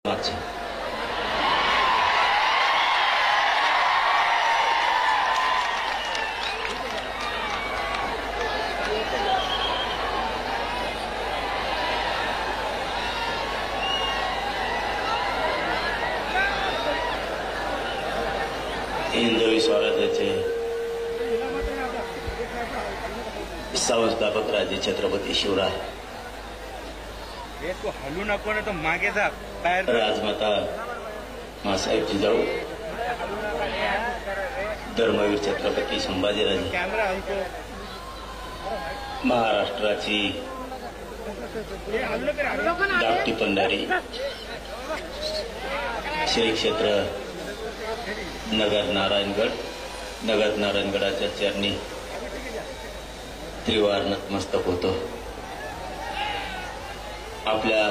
मागचे हिंदवी स्वराज्याचे संस्थापक राजे छत्रपती शिवराय हलू नको ना तो मागे जा राजमाता मासाहेब जिजाऊ धर्मवीर छत्रपती संभाजीराजे कॅमेरा महाराष्ट्राची धाकटी पंढरी श्री क्षेत्र नगर नारायणगडाच्या चरणी त्रिवार नतमस्तक होतो. आपल्या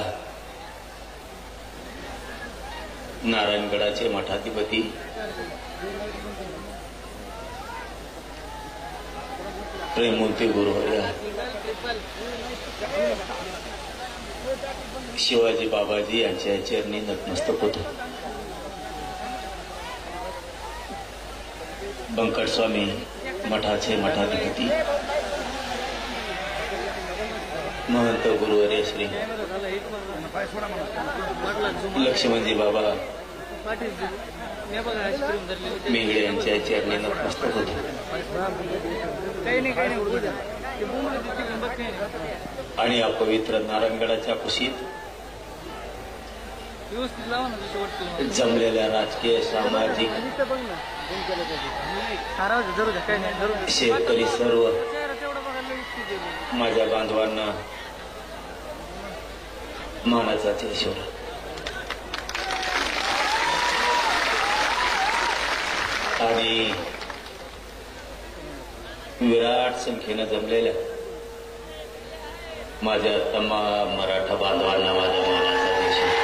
नारायणगडाचे मठाधिपती प्रेममूर्ती गुरुवर्य शिवाजी बाबाजी यांच्या चरणी नतमस्तक होतो. बंकट स्वामी मठाचे मठाधिपती महंत गुरुवर्य श्री लक्ष्मणजी बाबा मेघडे यांच्या चरणी नतमस्तक होतो. आणि या पवित्र नारायणगडाच्या कुशीत जमलेल्या राजकीय सामाजिक शेतकरी सर्व माझ्या बांधवांना मानाचा ईश्वर आणि विराट संख्येनं जमलेल्या माझ्या तमाम मराठा बांधवांना माझ्या मानाचा ईश्वर.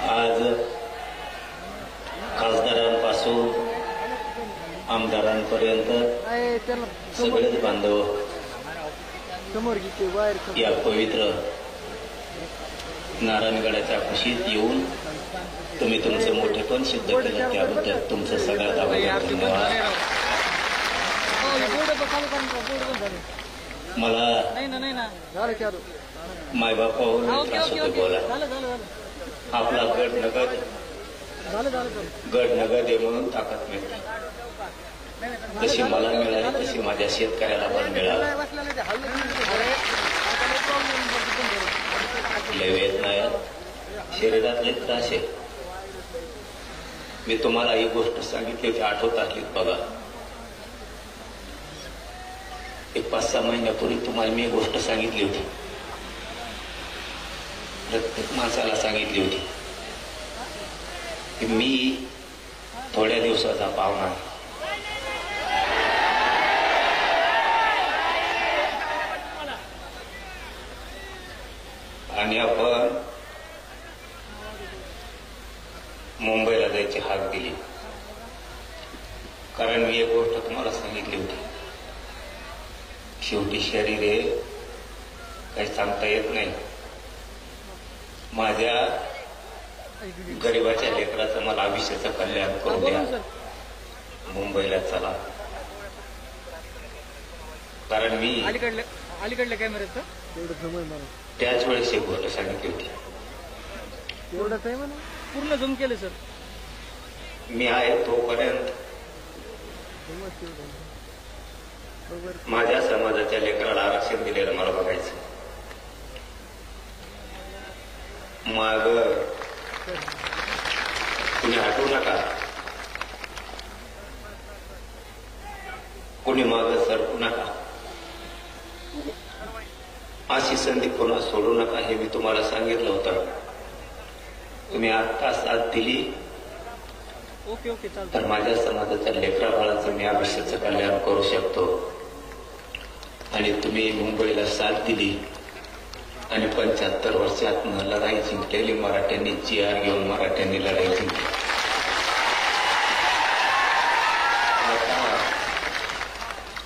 आज खासदारांपासून आमदारांपर्यंत सगळेच बांधव या पवित्र नारायणगडाच्या कुशीत येऊन तुम्ही तुमचे मोठेपण सिद्ध केलं त्याबद्दल तुमचं सगळ्यात अगोदर धन्यवाद. मला मायबापावर त्रास होतो बोला. आपला गड नगद आहे म्हणून ताकद मिळते. जशी मला मिळाली तशी माझ्या शेतकऱ्याला पण मिळाली. लय वेदना आहेत, शरीरात लय त्रास आहे. मी तुम्हाला ही गोष्ट सांगितली होती, आठवतात बघा. एक 5-6 महिन्यापूर्वी तुम्हाला मी गोष्ट सांगितली होती. प्रत्येक माणसाला सांगितली होती की मी थोड्या दिवसाचा पाहुणा. आणि आपण मुंबईला जायची हाक दिली. कारण मी एक गोष्ट तुम्हाला सांगितली होती, शेवटी शरीर हे काही सांगता येत नाही. माझ्या गरिबाच्या लेकराचं मला आयुष्याचं कल्याण करून द्या, मुंबईला चला. कारण मी अलीकडल्या कॅमेऱ्याचं त्याच वेळेस एक गोष्ट सांगितली होती. पूर्ण झूम केले सर. मी आहे तोपर्यंत माझ्या समाजाच्या लेकराला आरक्षण दिलेलं मला बघायचं. माग कुणी हटवू नका, कुणी माग सरकू नका, अशी संधी कोणा सोडू नका हे मी तुम्हाला सांगितलं होतं. तुम्ही आता साथ दिली तर माझ्या समाजाच्या लेकरा बाळाचं मी आयुष्याचं कल्याण करू शकतो. आणि तुम्ही मुंबईला साथ दिली आणि 75 वर्षात लढाई जिंकलेली मराठ्यांनी GR घेऊन मराठ्यांनी लढाई जिंकली.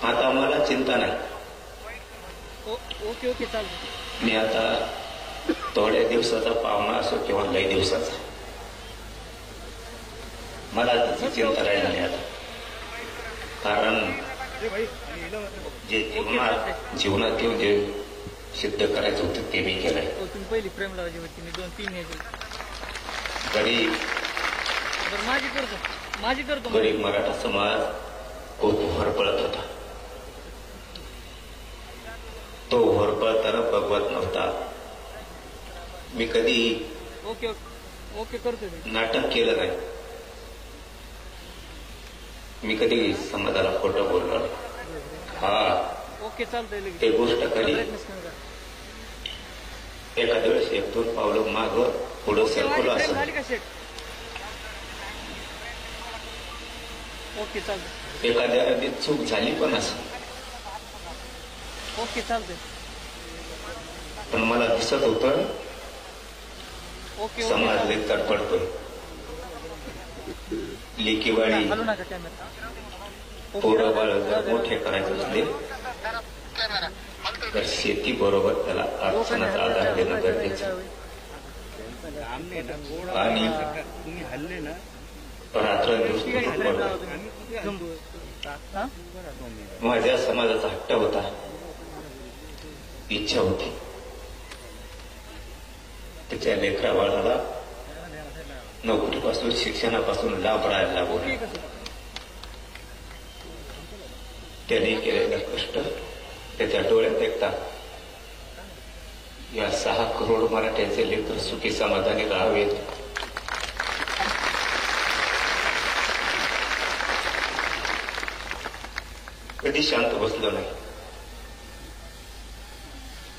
आता मला चिंता नाही. ओके ओके चालतं. मी आता थोड्या दिवसाचा पाहुणा असो किंवा लई दिवसाचा, मला त्याची चिंता राहिली नाही आता. कारण जे जीवनात येऊन जे सिद्ध करायचं होतं ते मी केलंय. तुम्ही पहिली प्रेम लावायची होती, मी 2-3 ह्याची माझी करतो. गरीब मराठा समाज खूप होरपळत होता. तो होरपळताना बघवत नव्हता. मी कधी ओके ओके करतो. नाटक केलं नाही. मी कधी समाजाला खोटं बोललो नाही. हा ओके चालतंय. ते गोष्ट कधी एखाद्या वेळेस 1-2 पावलं माग पुढं सरकलो असं. झाली का शेट? ओके चालतंय. एखाद्या अगदी चूक झाली पण असं. ओके चालतंय. पण मला दिसत होतं ओके समाज लई तडफडतोय. लेकीवाडी हलू नका कॅमेरा. पोरं बाळ जर मोठे करायचे असले तर शेती बरोबर त्याला अडचणाचा आधार देणं गरजेचं. आणि रात्रंदिवस माझ्या समाजाचा हट्ट होता, इच्छा होती त्याच्या लेकरा बाळाला नोकरीपासून शिक्षणापासून लाभ राहायला लागून. त्याने केलेलं कष्ट त्याच्या डोळ्यात एकतात. या 6 करोड मराठ्यांचे लेकर सुखी समाधानी राहावेत, कधी शांत बसलो नाही.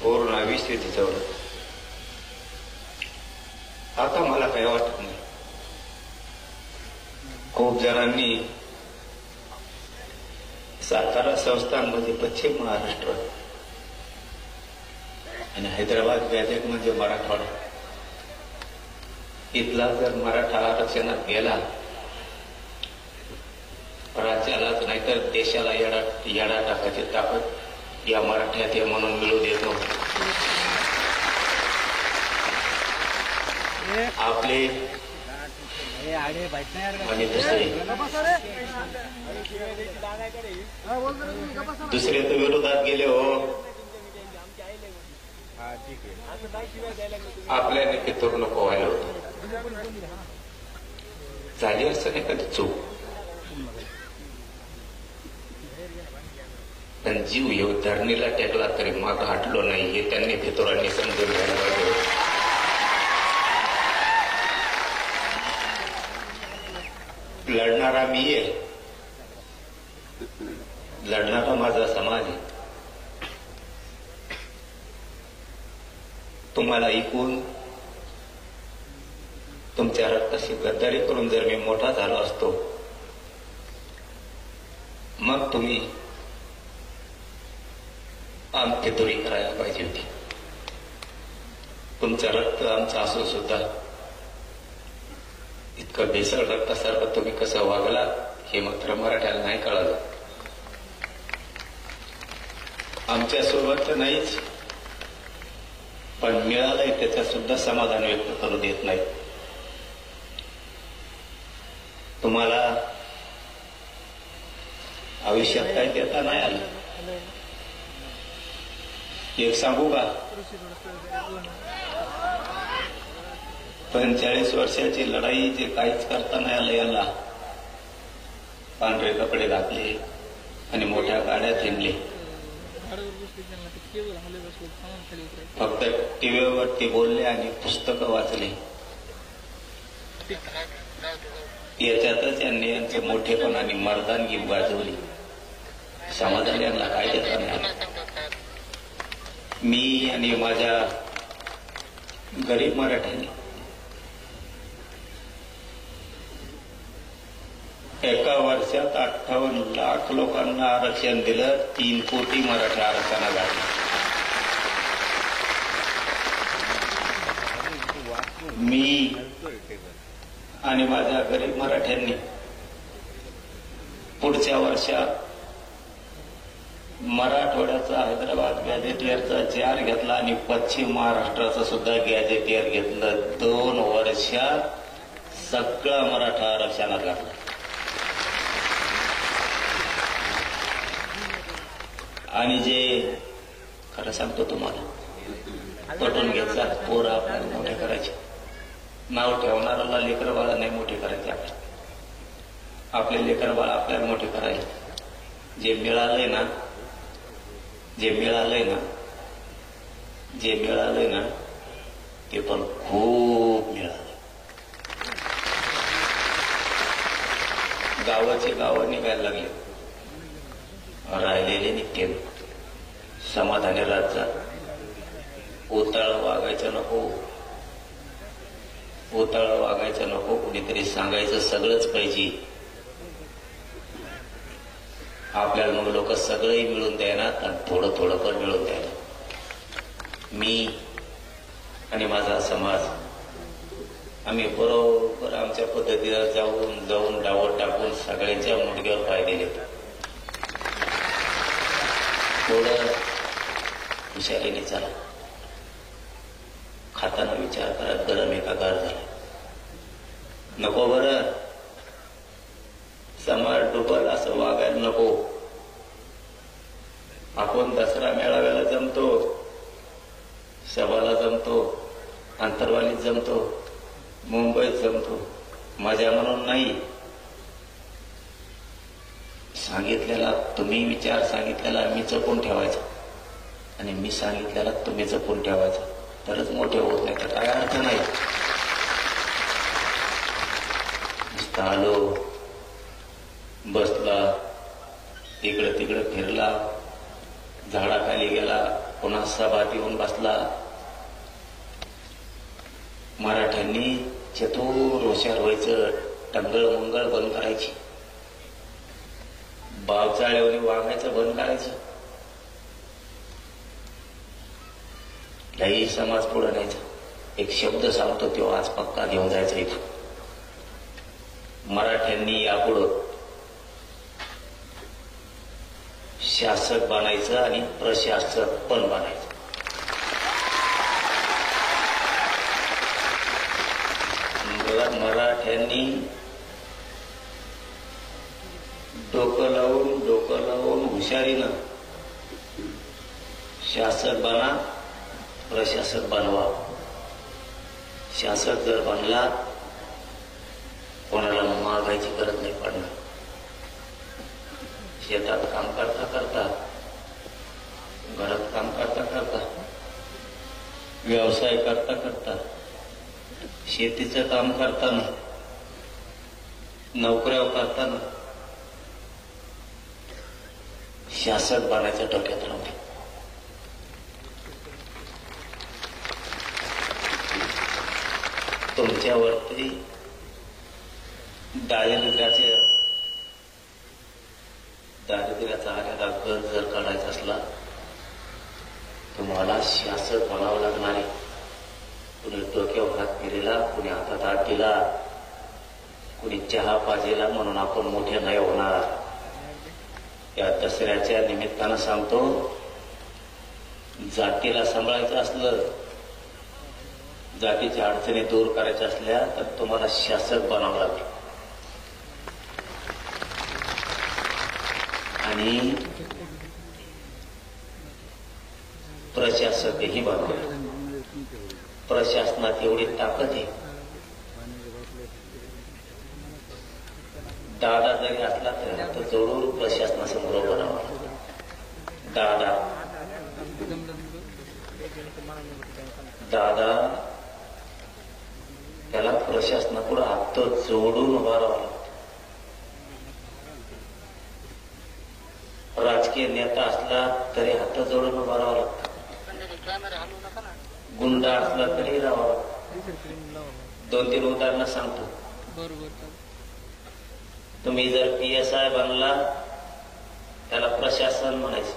पूर्ण आयुष्य तिच्यावर. आता मला काही वाटत नाही. खूप जणांनी सातारा संस्थान म्हणजे पश्चिम महाराष्ट्र आणि हैदराबाद व्याजक म्हणजे मराठवाडा. इथला जर मराठा आरक्षणात गेला राज्यालाच नाही तर देशाला येडा टाकायची ताकद या मराठ्यात आहे म्हणून मिळू देत नव्हतं. आपले आणि दुसरे तर विरोधात गेले हो. आपल्याने ते तरुण नको व्हायला होतं. झाली असं नाही कधी चूक, पण जीव येऊ धरणीला टेकला तरी माग हटलो नाही हे त्यांनी फितोरांनी समजून घ्यायला पाहिजे. लढणारा मी आहे, लढणारा माझा समाज आहे. तुम्हाला ऐकून तुमच्या रक्ताशी गद्दारी करून जर मी मोठा झालो असतो मग तुम्ही फितोरी करायला पाहिजे होती. तुमचं रक्त आमचं असून सुद्धा इतकं भेसळ रक्तासारखं तुम्ही कसं वागला हे मात्र मराठ्याला नाही कळालं. आमच्या सोबत तर नाहीच, पण मिळालंय त्याचं सुद्धा समाधान व्यक्त करू देत नाही. तुम्हाला आयुष्यात काय देता नाही आलं. एक सांगू का, 45 वर्षाची लढाई जे काहीच करता नाही आलं याला. पांढरे कपडे घातले आणि मोठ्या गाड्या हिंडले. फक्त टीव्हीवरती बोलले आणि पुस्तकं वाचली. याच्यातच यांनी यांचे मोठेपण आणि मर्दानगी गाजवली. समाधान यांना काय देता नाही आलं. मी आणि माझ्या गरीब मराठ्यांनी एका वर्षात 58 लाख लोकांना आरक्षण दिलं. 3 कोटी मराठा आरक्षणाला घातलं. मी आणि माझ्या गरीब मराठ्यांनी पुढच्या वर्षात मराठवाड्याचा विदर्भाचा, हैदराबाद गॅजेटियरचा जार घेतला आणि पश्चिम महाराष्ट्राचं सुद्धा गॅजेटियर घेतलं. 2 वर्षात सगळं मराठा आरक्षणात घातलं. आणि जे खरं सांगतो तुम्हाला, पटून घ्यायचा, पोरं आपल्याला मोठे करायचे. नाव ठेवणाऱ्याला लेकरं बाळा नाही मोठे करायचे. आपले लेकरं बाळा आपल्याला मोठे करायचे. जे मिळालंय ना ते पण खूप मिळालं. गावाचे गावं निघायला लागले, राहिलेले निघते. समाधानी राजा, ओताळ वागायचं नको, कुणीतरी सांगायचं सगळंच पाहिजे. आपल्याला मग लोक सगळंही मिळून द्यायनात आणि थोडं थोडं पण मिळून द्यायला. मी आणि माझा समाज आम्ही बरोबर आमच्या पद्धतीला जाऊन डावं टाकून सगळ्यांच्या मुडक्यावर पाय दिले. थोडं हुशारीने चला, खाताना विचार करा गरम आहे का गार झाला. नको बरं, समाज डुबल असं वागायला नको. आपण दसरा मेळाव्याला जमतो, सभाला जमतो, अंतरवालीत जमतो, मुंबईत जमतो, मजा म्हणून नाही. सांगितलेला तुम्ही विचार सांगितलेला मी जपून ठेवायचा आणि मी सांगितलेला तुम्ही जपून ठेवायचा, तरच मोठे होत नाही. तर काय अर्थ नाही. नुसतं आलो, बसला, इकडं तिकडं फिरला, झाडाखाली गेला, पुन्हा सभात येऊन बसला. मराठ्यांनी चतुर हुशार व्हायचं, टंगळ मंगळ बंद करायची, बावचाळ्यावरी वागायचं बंद करायचं. लई समाज पुढे न्यायचा. एक शब्द सांगतो तो आज पक्का घेऊन जायचा इथं. मराठ्यांनी यापुढं शासक बनायचं आणि प्रशासक पण बनायचं. मराठ्यांनी डोकं लावून हुशारीनं शासक बना, प्रशासक बनवा. शासक जर बनला, कोणाला मागायची गरज नाही पडणार. शेतात काम करता करता, घरात काम करता करता, व्यवसाय करता करता, शेतीचं काम करताना, नोकऱ्या करताना शासक बनायचं डोक्यात राहते. तुमच्यावरती दारिद्र्याचा आलेला घर जर काढायचा असला, तुम्हाला शासक बनावं लागणार आहे. कुणी डोक्यावर हात फिरेला, कुणी हातात हात दिला, कुणी चहा पाजेला म्हणून आपण मोठे नाही होणार. या दसऱ्याच्या निमित्तानं सांगतो, जातीला सांभाळायचं असलं, जातीच्या अडचणी दूर करायच्या असल्या तर तुम्हाला शासक बनावं लागेल. आणि प्रशासकही बनावं. प्रशासनात एवढी ताकद आहे, दादा जरी असला तरी आता जोडून प्रशासनासमोर बनावा. दादा त्याला प्रशासनापुढे हात जोडून उभा राहावा लागतो. राजकीय नेता असला तरी हात जोडून उभा राहावा लागतो. गुंडा असला तरी राहावा लागतो. 2-3 उदाहरणं सांगतो. तुम्ही जर PSI बनला, त्याला प्रशासन म्हणायचं.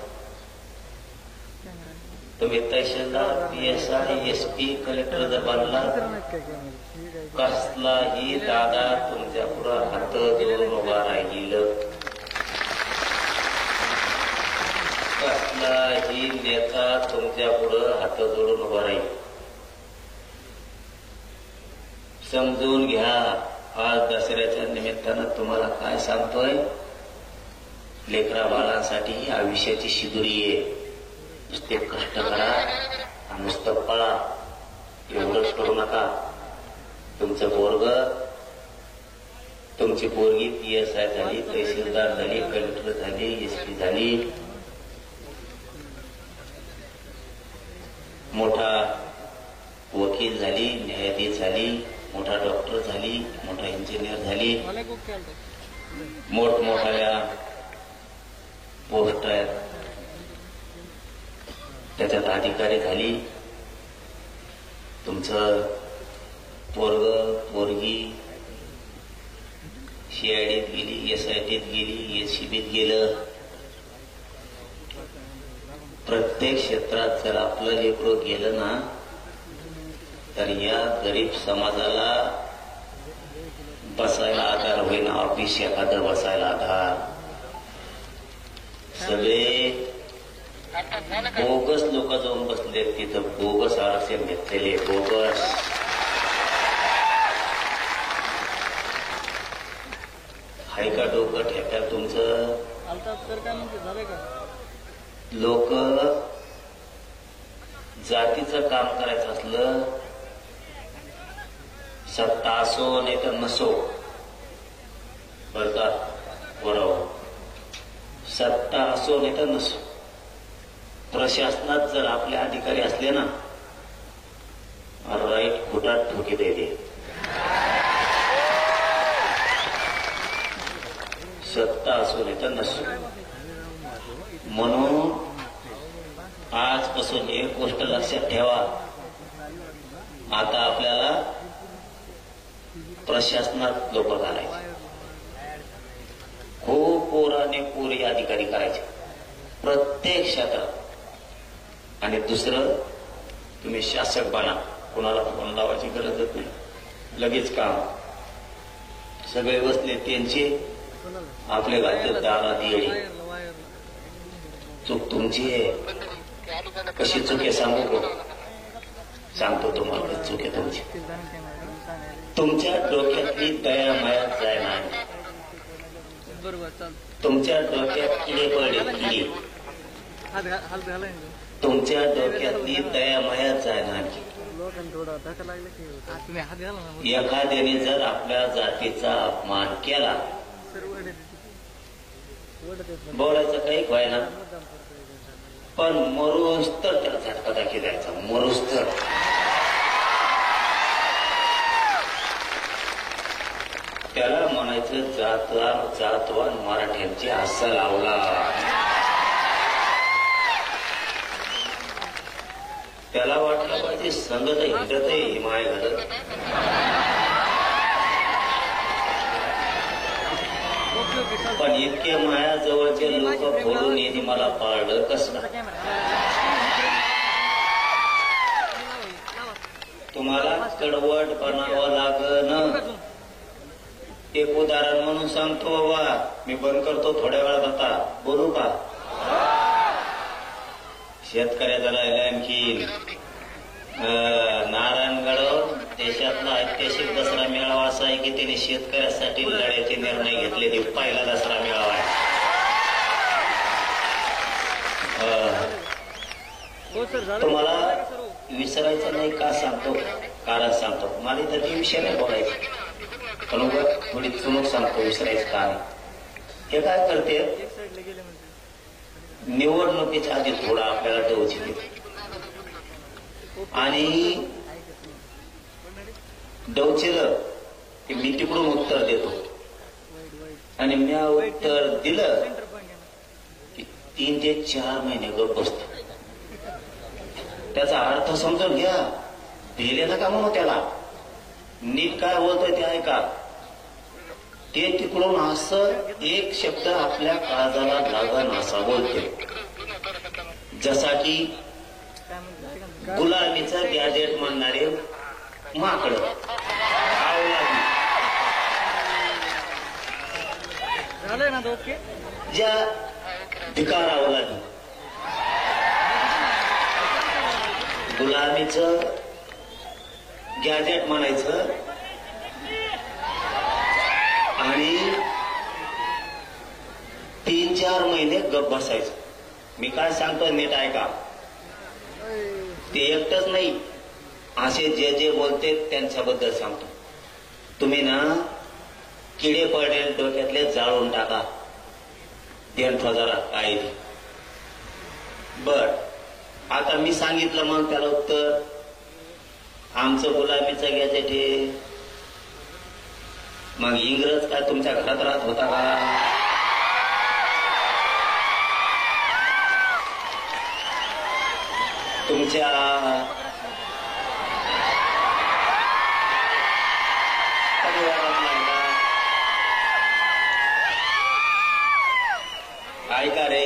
तुम्ही तहसीलदार, PSI, SP, कलेक्टर जर बनला, कसलाही दादा तुमच्या पुढं हात जोडून उभा राहील. कुठलाही नेता तुमच्या पुढं हात जोडून उभा राहील. समजून घ्या. आज दसऱ्याच्या निमित्तानं तुम्हाला काय सांगतोय, लेकरा बाळांसाठी ही आयुष्याची शिदुरी आहे. नुसते कष्ट करा, नुसतं पळा, एवढंच करू नका. तुमचं पोरग, तुमची पोरगी PSI झाली, तहसीलदार झाली, कलेक्टर झाली, SP झाली, मोठा वकील झाली, न्यायाधीश झाली, मोठा डॉक्टर झाली, मोठा इंजिनियर झाली, मोठमोठ्या पोस्ट आहेत त्याच्यात अधिकारी झाली. तुमचं पोरग पोरगी CIDत गेली, SITत गेली, SCBत गेलं. प्रत्येक क्षेत्रात जर आपलं लेकरं गेलं ना, तर या गरीब समाजाला बसायला आधार होईना. ऑफिस एखादं बसायला आधार. सगळे बोगस लोक जाऊन बसले तिथं, बोगस आरक्षण घेतलेले, बोगस. हाय का डोकं ठेप्या तुमचं? लोक जातीचं काम करायचं असलं, सत्ता असो नाही तर नसो, बरं का, बरोबर, सत्ता असो नाही तर नसो, प्रशासनात जर आपले अधिकारी असले ना, राईट फुटात ठोके द्यायचे. सत्ता असो नाही तर नसो. म्हणून आजपासून एक गोष्ट लक्षात ठेवा, आता आपल्याला प्रशासनात लोक घालायचे, खूप पोराने पोरी अधिकारी करायचे प्रत्येक क्षेत्रात. आणि दुसरं, तुम्ही शासक बना, कोणाला फोन लावायची गरजच नाही, लगेच काम. सगळे बसले त्यांचे, आपल्या घातले दारात येडी. चूक तुमची आहे. कशी चूक आहे सांगू का? सांगतो तुम्हाला चूक आहे तुमची. तुमच्या डोक्यातली दया माया जाय नाही. तुमच्या डोक्यात किडे पडले, किडे. तुमच्या डोक्यातली दया माया जाय नाही. एखाद्याने जर आपल्या जातीचा अपमान केला, बोलायचं काही व्हायना, पण मरूस तर त्याला झटका दाखी द्यायचा. मरूस तर त्याला म्हणायचं जातवान मराठ्यांची अस्सल अवलाद. त्याला वाटलं पाहिजे संगत हिंडत हिमाय घालत. पण इतके मायाजवळचे लोक फोडून येणे मला पाळलं कसं? तुम्हाला कडवट बनावं लागन. एक उदाहरण म्हणून सांगतो बाबा, मी बंद करतो थोड्या वेळात. आता बोलू का? शेतकऱ्याचा राहिला आणखी नारायणगड देशातला ऐतिहासिक दसरा मेळावा असा आहे की त्याने शेतकऱ्यासाठी लढ्याचे निर्णय घेतले. ते पहिला दसरा मेळावा आहे. तुम्हाला विसरायचं नाही का सांगतो, कारण सांगतो. मला तर ते विषय नाही बोलायचं, पण थोडी चुमक सांगतो विसरायचं कारण. हे काय करते, निवडणुकीच्या आधी थोडा आपल्याला डोची देते आणि डवचिलं की मी तिकडून उत्तर देतो आणि मी उत्तर दिलं की 3 ते 4 महिने गप बसतो. त्याचा अर्थ समजून घ्या. दिलेला का म्हणून त्याला नीट काय बोलतोय ते ऐका. ते तिकडून असं एक शब्द आपल्या काळजाला लागण असा बोलते, जसा की गुलामीचा गॅजेट म्हणणारे माकड. ज्या धिकार अवलादी गुलामीचं गॅजेट म्हणायचं आणि 3-4 महिने गप बसायचं. मी काय सांगतो नीट ऐका. ते एकटंच नाही, असे जे जे बोलते त्यांच्याबद्दल सांगतो. तुम्ही ना किडे पडलेले डोक्यातले जाळून टाका. देणठो जरा काय ते. बर, आता मी सांगितलं मग त्याला उत्तर, आमचं गुलामीचं गॅजेट हे. मग इंग्रज काय तुमच्या घरात राहत होता का? तुमच्या परिवारात नाही का? ऐका रे,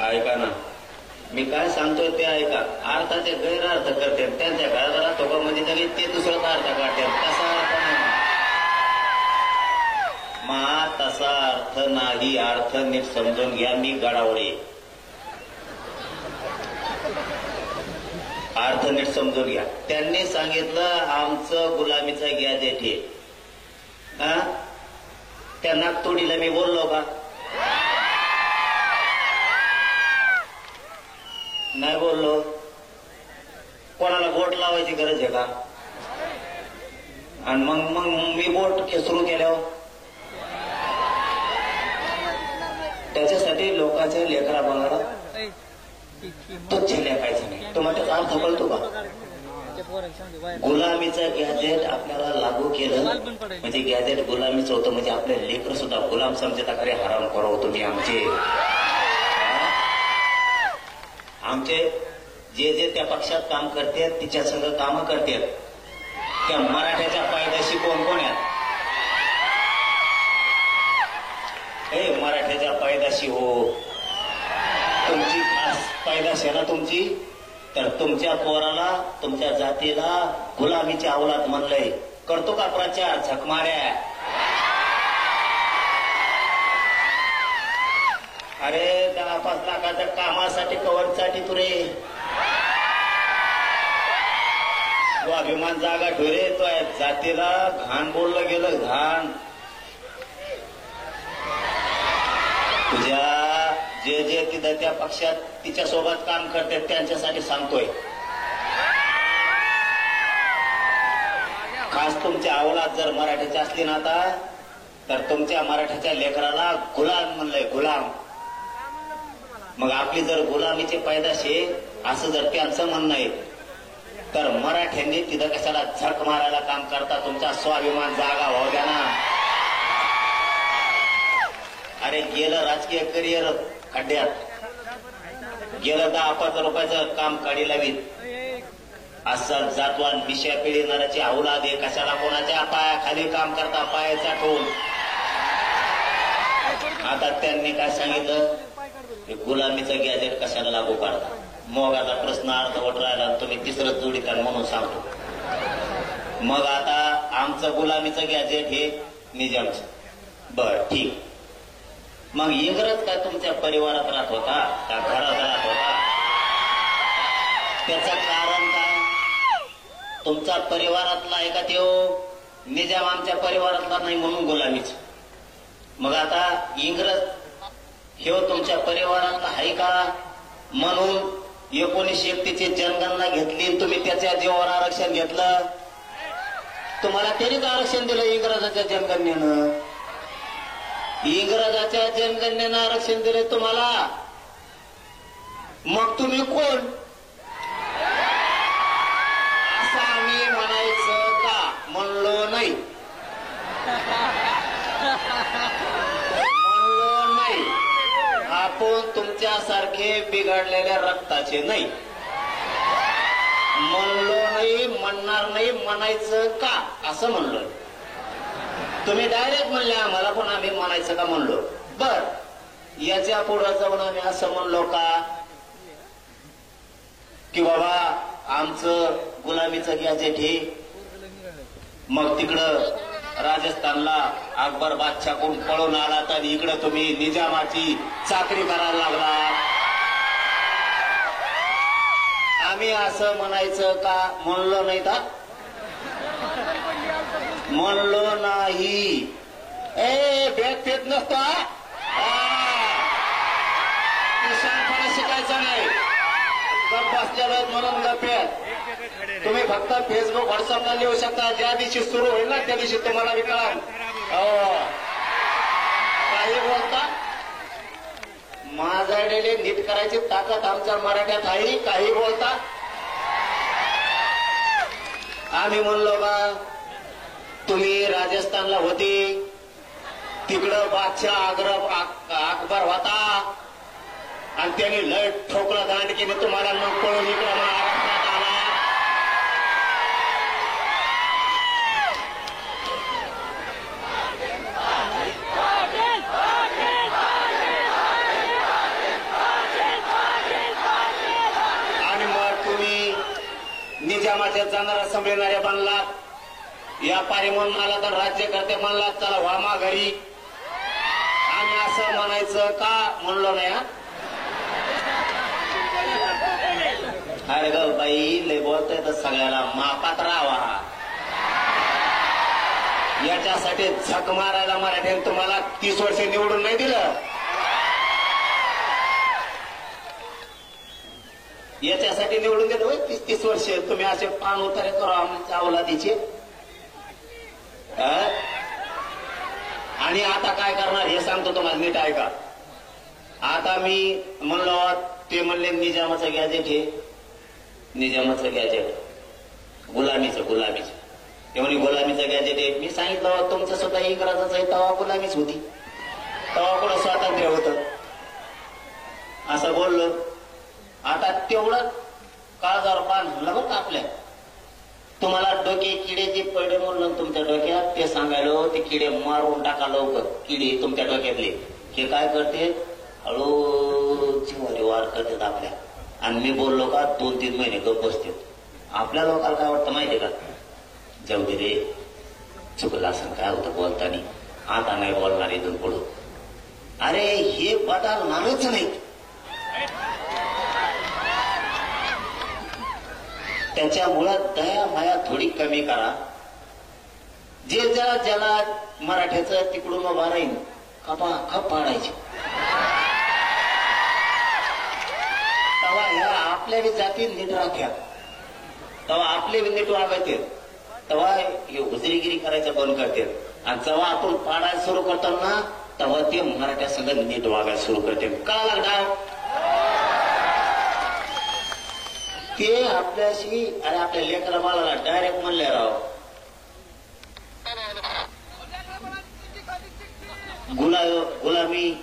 ऐका ना, मी काय सांगतोय ते ऐका. अर्थाचे गैरअर्थ करते, त्यांच्या घरात राहतो का म्हणजे तरी ते दुसराच अर्थ काढते. तसा अर्थ नाही, तसा अर्थ नाही. अर्थ नीट समजून घ्या. मी गडावळे, अर्थ नीट समजून घ्या. त्यांनी सांगितलं आमचं गुलामीचं गॅजेट हे. त्या नागतोडीला मी बोललो का? नाही बोललो. कोणाला बोट लावायची गरज आहे का? आणि मग मग मी बोट सुरू केल्यावर त्याच्यासाठी लोकांच्या लेकरा बाळाला तुच्छ लेखायचं नाही. तुम्हाला त्याचा अर्थ कळतो का? गुलामीचं गॅजेट आपल्याला लागू केलं म्हणजे गॅजेट गुलामीचं होतं, म्हणजे आपले लेकर सुद्धा गुलाम समजता. खरे हराम करो तुम्ही आमचे जे जे त्या पक्षात काम करतात तिच्या संग कामं करतात. त्या मराठ्याच्या पायदाशी कोण कोण आहेत? हे मराठ्याच्या पायदाशी हो. तुमची खास पायदाशी आहे ना तुमची, तर तुमच्या पोराला तुमच्या जातीला गुलामीच्या अवलाद म्हणलंय. करतो का प्रचार? झक माऱ्या. अरे 10-5 लाखाच्या कामासाठी कवरसाठी तुरे स्वाभिमान जागा ठेवले. तो जातीला घाण बोललं गेलं, घाण. तुझ्या जे जे तिथं त्या पक्षात तिच्या सोबत काम करतात त्यांच्यासाठी सांगतोय. खास तुमच्या अवलाद जर मराठीची असली ना आता, तर तुमच्या मराठ्याच्या लेकराला गुलाम म्हणलंय, गुलाम. मग आपली जर गुलामीची पैदाशी असं जर त्यांचं म्हणणं आहे, तर मराठ्यांनी तिथं कशाला झक मारायला काम करता? तुमचा स्वाभिमान जागा व्हावं द्या ना. अरे गेलं राजकीय करिअर खड्ड्यात, गेलं 10-5 रुपयाचं काम काढी लावीत. असं जातवान मिशा पिढीणाऱ्याची अवलाद आहे. कशाला कोणाच्या पायाखाली काम करता? पायाचा ठोल. आता त्यांनी काय सांगितलं? गुलामीचं गॅजेट कशाला लागू करता? मोगाचा प्रश्न अर्धवट राहिला, तुम्ही तिसरं जोडीता म्हणून सांगतो. मग आता आमचं गुलामीचं गॅजेट हे निजामचं. बर ठीक. मग इंग्रज काय तुमच्या परिवारात राहत होता का घरात राहत होता? त्याचं कारण काय? तुमचा परिवारातला आहे का त्यो? निजाम आमच्या परिवारातला नाही म्हणून गुलामीच. मग आता इंग्रज हे तुमच्या परिवारातला आहे का म्हणून 1931ची जनगणना घेतली, तुम्ही त्याच्या जीवावर आरक्षण घेतलं. तुम्हाला तरीच आरक्षण दिलं इंग्रजाच्या जनगणनेनं. इंग्रजाच्या जनगणनेनं आरक्षण दिले तुम्हाला. मग तुम्ही कोण असं आम्ही म्हणायचं का? म्हणलो नाही, म्हणलो नाही. आपण तुमच्यासारखे बिघडलेल्या रक्ताचे नाही. म्हणलो नाही, म्हणणार नाही. म्हणायचं का असं म्हणलो. तुम्ही डायरेक्ट म्हणले आम्हाला, पण आम्ही म्हणायचं का म्हणलो. बर, याच्या पुढे जाऊन आम्ही असं म्हणलो का की बाबा आमचं गुलामीचं गॅजेट हे. मग तिकडं राजस्थानला अकबर बादशाहकडून पळून आला, तर इकडं तुम्ही निजामाची चाकरी करायला लागला. आम्ही असं म्हणायचं का म्हणलो नाही का म्हणलो नाही भेद फेत नसतो शांतपणे शिकायचं नाही गप बसलेलो म्हणून गप्पेत तुम्ही फक्त फेसबुक व्हॉट्सअपला लिहू शकता ज्या दिवशी सुरू होईल ना त्या दिवशी तुम्हाला मी कळाल काही बोलता माझा डेली नीट करायची ताकद आमच्या मराठ्यात आहे काही बोलता आम्ही म्हणलो का तुम्ही राजस्थानला होते तिकडं बादशाह अकबर होता आणि त्यांनी लय ठोकळं दांड केले तुम्हाला मग पळून इकडं महाराष्ट्रात आला आणि मग तुम्ही निजामाच्या जाणारा संभळणाऱ्या बनलात व्यापारी म्हणून आला तर राज्यकर्ते म्हणलात चला व्हामा घरी आम्ही असं म्हणायचं का म्हणलो नाही अरे ग बाई लय बोलतोय तर सगळ्याला मापात राहावा याच्यासाठी झक मारायला मराठ्याने तुम्हाला 30 वर्ष निवडून नाही दिलं याच्यासाठी निवडून दिलं 30 वर्ष तुम्ही असे पान उतारे करू आमच्या अवलादीचे आणि आता काय करणार हे सांगतो तुम्हाला नीट ऐका आता मी म्हणलो ते निजामाचं गॅजेट हे निजामाचं गॅजेट गुलामीचं ते म्हणे गुलामीचं गॅजेट आहे मी सांगितलं तुमचं सुद्धा इंग्रजाचं आहे तेव्हा गुलामीच होती तेव्हा कुठं स्वातंत्र्य होतं असं बोललो आता तेवढं काळजावर पान म्हणलं बरं का आपल्या तुम्हाला डोके किडे जे पडले म्हणून तुमच्या डोक्यात ते सांगायलो ते किडे मारून टाका लवकर किडे तुमच्या डोक्यातले हे काय करते हळू जीवारी वार करतात आपल्या आणि मी बोललो का 2-3 महिने गप बसते आपल्या लोकांना काय वाटतं माहितीये का जाऊ दे रे चुकलं असं काय होतं बोलताना आता नाही बोलणार इथून पुढं अरे हे बदलणारच नाही त्याच्यामुळं दया माया थोडी कमी करा जे ज्याला मराठ्याचं तिकडून उभा राहील खप पाडायचे तेव्हा ह्या आपल्या बी जाती नीट राख्या तेव्हा आपले बी नीट वागायचे तेव्हा हे हुजरीगिरी करायचं बंद करते आणि जेव्हा आपण पाडायला सुरू करतो ना तेव्हा ते मराठ्या संघ नीट वागायला सुरू करते कळा लागणार ते आपल्याशी आणि आपल्या लेकरा बाळाला डायरेक्ट म्हणले राव गुलामी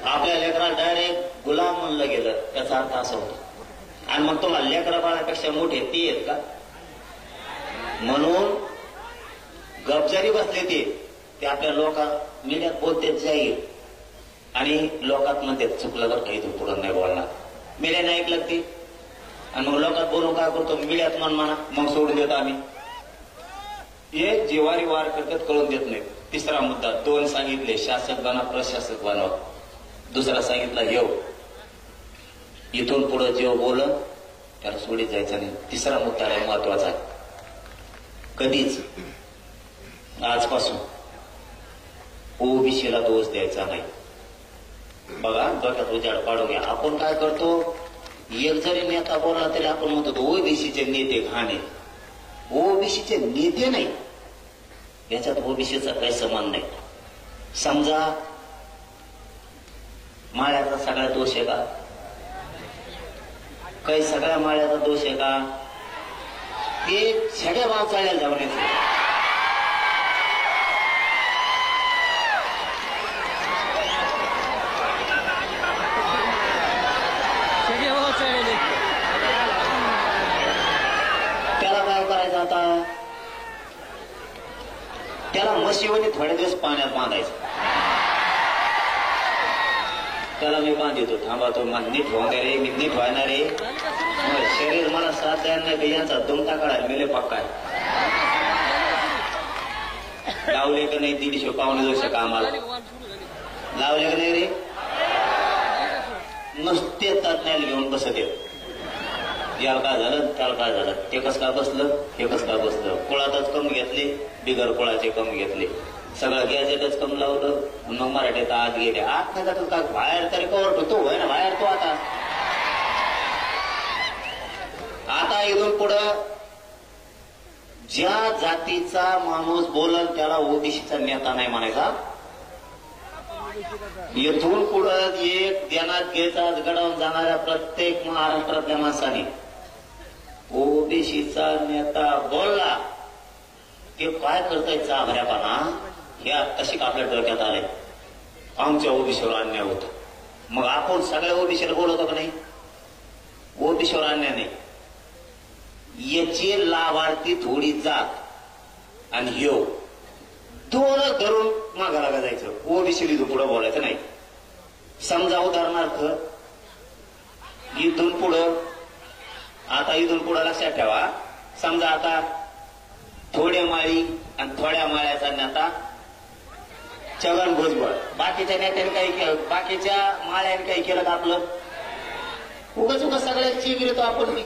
आपल्या लेकराला डायरेक्ट गुलाम म्हणलं गेलं त्याचा अर्थ असा होतो आणि मग तुम्हाला लेकरा बाळापेक्षा मोठे ते आहेत का म्हणून गपजारी बसले ते आपल्या मीडियात बोलतेच जाईल आणि लोकात म्हणते चुकलं तर काही तू पुढं नाही बोलणार मीडियाने ऐकलं ते आणि मग लोकात बोलून काय करतो मीडियात म्हणा मग सोडून देतो आम्ही हे जिवारी वार करतात कळून देत नाही तिसरा मुद्दा 2 सांगितले शासक बना प्रशासक बनवा दुसरा सांगितला येऊ इथून पुढे जेव बोल त्याला सोडीत जायचं नाही तिसरा मुद्दा आहे महत्वाचा कधीच आजपासून ओबीसीला दोष द्यायचा नाही बघा डोक्यात उजाड पाडू घ्या आपण काय करतो एक जरी नेता बोलला तरी आपण म्हणतो ओबीसीचे नेते घाणे ओबीसीचे नेते नाही याच्यात ओबीसीचा काही समान नाही समजा माळ्याचा सगळा दोष आहे का काही सगळ्या माळ्याचा दोष आहे का ते सगळ्या माणसाला जाऊन त्याला काय करायचं आता त्याला म्हशीवणी थोडे दिवस पाण्यात बांधायचं त्याला मी बांधितो थांबा तो मला नीट होणार रे मी नीट व्हायणार रे शरीर मला साथ द्यायला नाही यांचा दुमटा काढायला मेले पक्का लावले का नाही 150 पावणे 200 कामाला लावले का नाही रे नुसते तज्ञाला घेऊन बसत येत याला काय झालं त्याला काय झालं, ते कसं काय बसलं हे कसं काय बसलं, कुळातच कम घेतले, बिगर कुळाचे कम घेतले, सगळं गॅजेटच कम लावलं, मग मराठीत आत गेले. आत नाही जातात का बाहेर तरी कवर तो होय ना बाहेर तो. आता इथून पुढं ज्या जातीचा माणूस बोलल त्याला ओबीसीचा नेता नाही म्हणायचा. येथून पुढं एक देण्यात घ्यायचा घडवून जाणाऱ्या प्रत्येक महाराष्ट्रातल्या माणसाने ओबीसीचा नेता बोलला ते काय करताय चाभऱ्यापणा हे आत्ताशी आपल्या डोक्यात आले. आमच्या ओबीसीवर अन्याय होतो, मग आपण सगळ्या ओबीसीला बोलवतो का नाही? ओबीसीवर अन्याय नाही. याचे लाभार्थी थोडी जात आणि ह्यो दोनच धरून मागायला जायचं. ओबीसी इथून पुढं बोलायचं नाही. समजा उदाहरणार्थ इथून पुढं आता इथून पुढं लक्षात ठेवा, समजा आता थोड्या माळी आणि थोड्या माळ्याचा नेता छगन भुजबळ, बाकीच्या नेत्याने काही केलं, बाकीच्या माळ्याने काही केलं का आपलं? उगाच उगाच सगळ्यांची गिरतो आपण.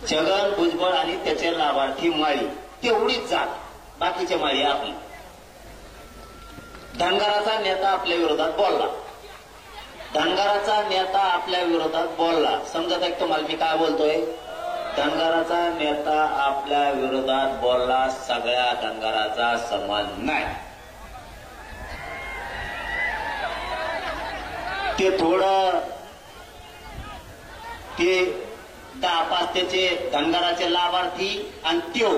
छगन भुजबळ आणि त्याचे लाभार्थी माळी तेवढीच जात, बाकीच्या माळी आपली. धनगराचा नेता आपल्या विरोधात बोलला, धनगराचा नेता आपल्या विरोधात बोलला. समजत आहे तुम्हाला मी काय बोलतोय? धनगराचा नेता आपल्या विरोधात बोलला, सगळ्या धनगराचा सन्मान नाही. ते थोडं ते 10-5 त्याचे धनगराचे लाभार्थी आणि त्यो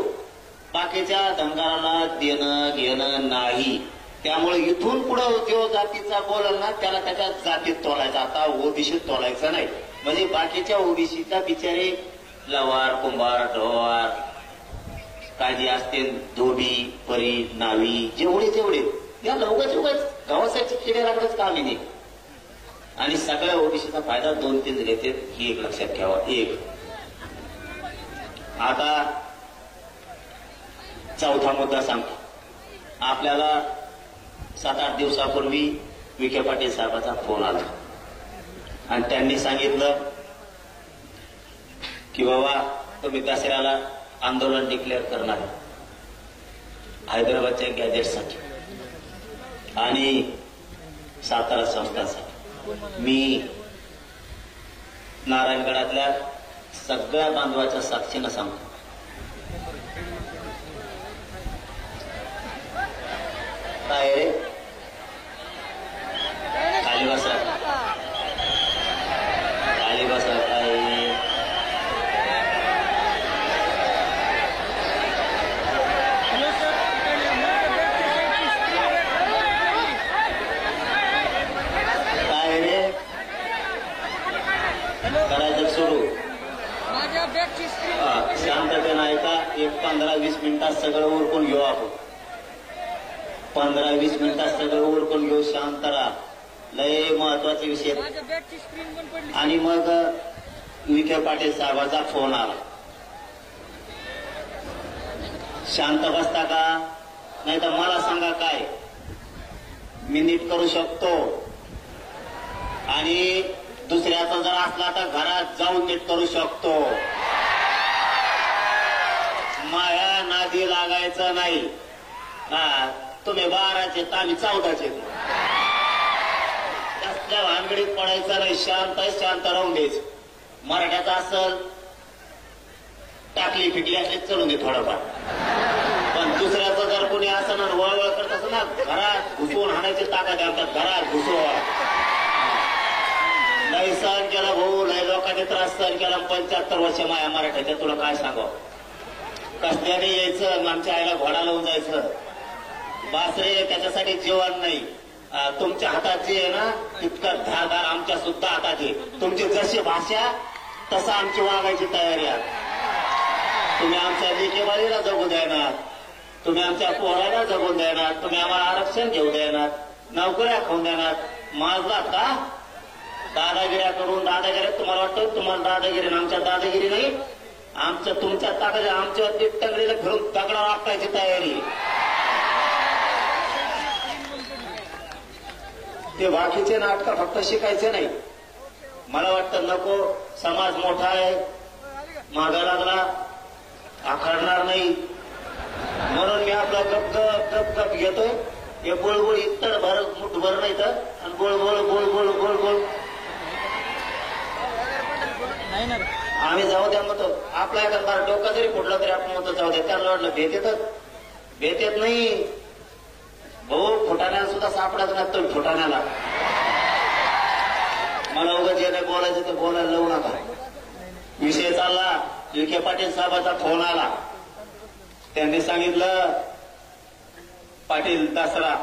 बाकीच्या धनगराला देणं घेणं नाही. त्यामुळे इथून पुढं जो जातीचा बोलल ना त्याला त्याच्या जातीत तोलायचा, आता ओबीसीत तोलायचं नाही. म्हणजे बाकीच्या ओबीसीचा बिचारे लवार कुंभार ढोवार काजी असते, धोबी परी नावी जेवढे जेवढे या लवकरच उगाच गावासाठी किडे लागणंच काम नाही. आणि सगळ्या ओबीसीचा फायदा 2-3 घेते ही एक लक्षात ठेवा. एक आता चौथा मुद्दा सांगतो. आपल्याला 7-8 दिवसापूर्वी विखे पाटील साहेबांचा फोन आला आणि त्यांनी सांगितलं की बाबा तुम्ही दसऱ्याला आंदोलन डिक्लेअर करणार हैदराबादच्या गॅजेटसाठी आणि सातारा संस्थांसाठी. मी नारायणगडातल्या सगळ्या बांधवाच्या साक्षीनं सांगतो, काय रे खाली बसा खाली बसा काय रे करायचं सुरू. शांततेनं ऐका. एक 15-20 मिनिटात सगळं उरकून घेऊ आपण. 15-20 मिनिटात सगळं उरकून घेऊ. शांत राहा. लय महत्वाचे विषय. आणि मग विखे पाटील साहेबांचा फोन आला. शांत बसता का? नाही तर मला सांगा काय मी नीट करू शकतो. आणि दुसऱ्याचा जर असला तर घरात जाऊन नीट करू शकतो. माया नादी लागायचं नाही. तुम्ही 12चे तर आम्ही 14चे. कसल्या भानगडीत पडायचं नाही. शांत राहून द्यायचं. मराठ्याचं असल टाकली फिकली असली चढून दे थोडंफार. पण दुसऱ्याचं जर कोणी असं वळवळ करत असं ना घरात घुसवून हाणायची ताकद आमच्यात. घरात घुसवा. लय सहन केला भाऊ, लय लोकांनी त्रास सहन केला. 75 वर्ष माया मराठ्याच्या. तुला काय सांगावं? कसल्याने यायचं आमच्या आईला घोडा लावून जायचं. बासरे त्याच्यासाठी जेवण नाही. तुमच्या हातात जे आहे ना तितकं धारदार आमच्या सुद्धा हातात आहे. तुमची जशी भाषा तसं आमची वागायची तयारी आहे. तुम्ही आमच्या लेकीबाळीला जगू देणार, तुम्ही आमच्या पोराला जगून देणार, तुम्ही आम्हाला आरक्षण घेऊ देणार, नोकऱ्या खाऊन देणार. माझला का दादागिऱ्या करून दादागिरी तुम्हाला वाटतं तुम्हाला दादागिरी आमच्या दादागिरी नाही. आमच्या तुमच्या ताकद आमच्या टंगडीला घेऊन दगडा वापरायची तयारी. ते बाकीचे नाटक फक्त शिकायचे नाही. मला वाटतं नको, समाज मोठा आहे, मागा लागला, आखडणार नाही, म्हणून मी आपला गप गप गप गप घेतोय. हे बोळबोळ इतर भर मुठभर नाही तर, आणि बोळबोळ बोळबोळ बोळबोळ नाही ना आम्ही जाऊ द्या म्हणतो. आपला एखादा डोका जरी फोडला तरी आपण म्हणतो जाऊ द्या. त्यांना वाटलं भेट येत नाही. भाऊ फुटाण्याला सुद्धा सापडाच लागतो फुटाण्याला. मला उगाच जे नाही बोलायचं ते बोलायला लावू नका. विषय चालला, विखे पाटील साहेबाचा फोन आला. त्यांनी सांगितलं, पाटील दसरा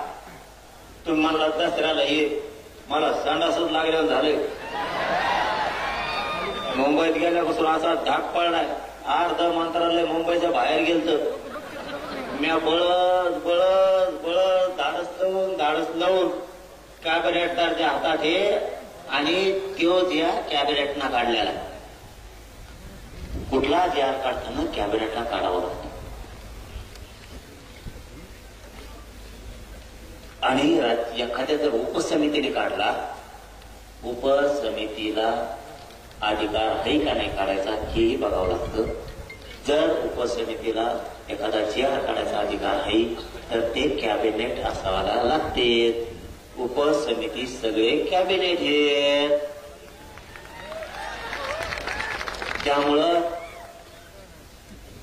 तुम्ही म्हणला दसऱ्याला ये. मला संडासच लागल्यावर झाले. मुंबईत गेल्यापासून असा धाक पडलाय. अर्ध मंत्रालय मुंबईच्या बाहेर गेलत. मी बळद बळद बळद धाडस लावून कॅबिनेटदारच्या हातात हे आणि त्यो ज्या कॅबिनेटना काढलेला. कुठला जार काढताना कॅबिनेटला काढावं लागतं. आणि एखाद्या जर उपसमितीने काढला, उपसमितीला अधिकार आहे का नाही काढायचा हेही बघावं लागतं. जर उपसमितीला एखादा जार काढायचा अधिकार आहे तर ते कॅबिनेट असावायला लागते. उपसमिती सगळे कॅबिनेट हे. त्यामुळं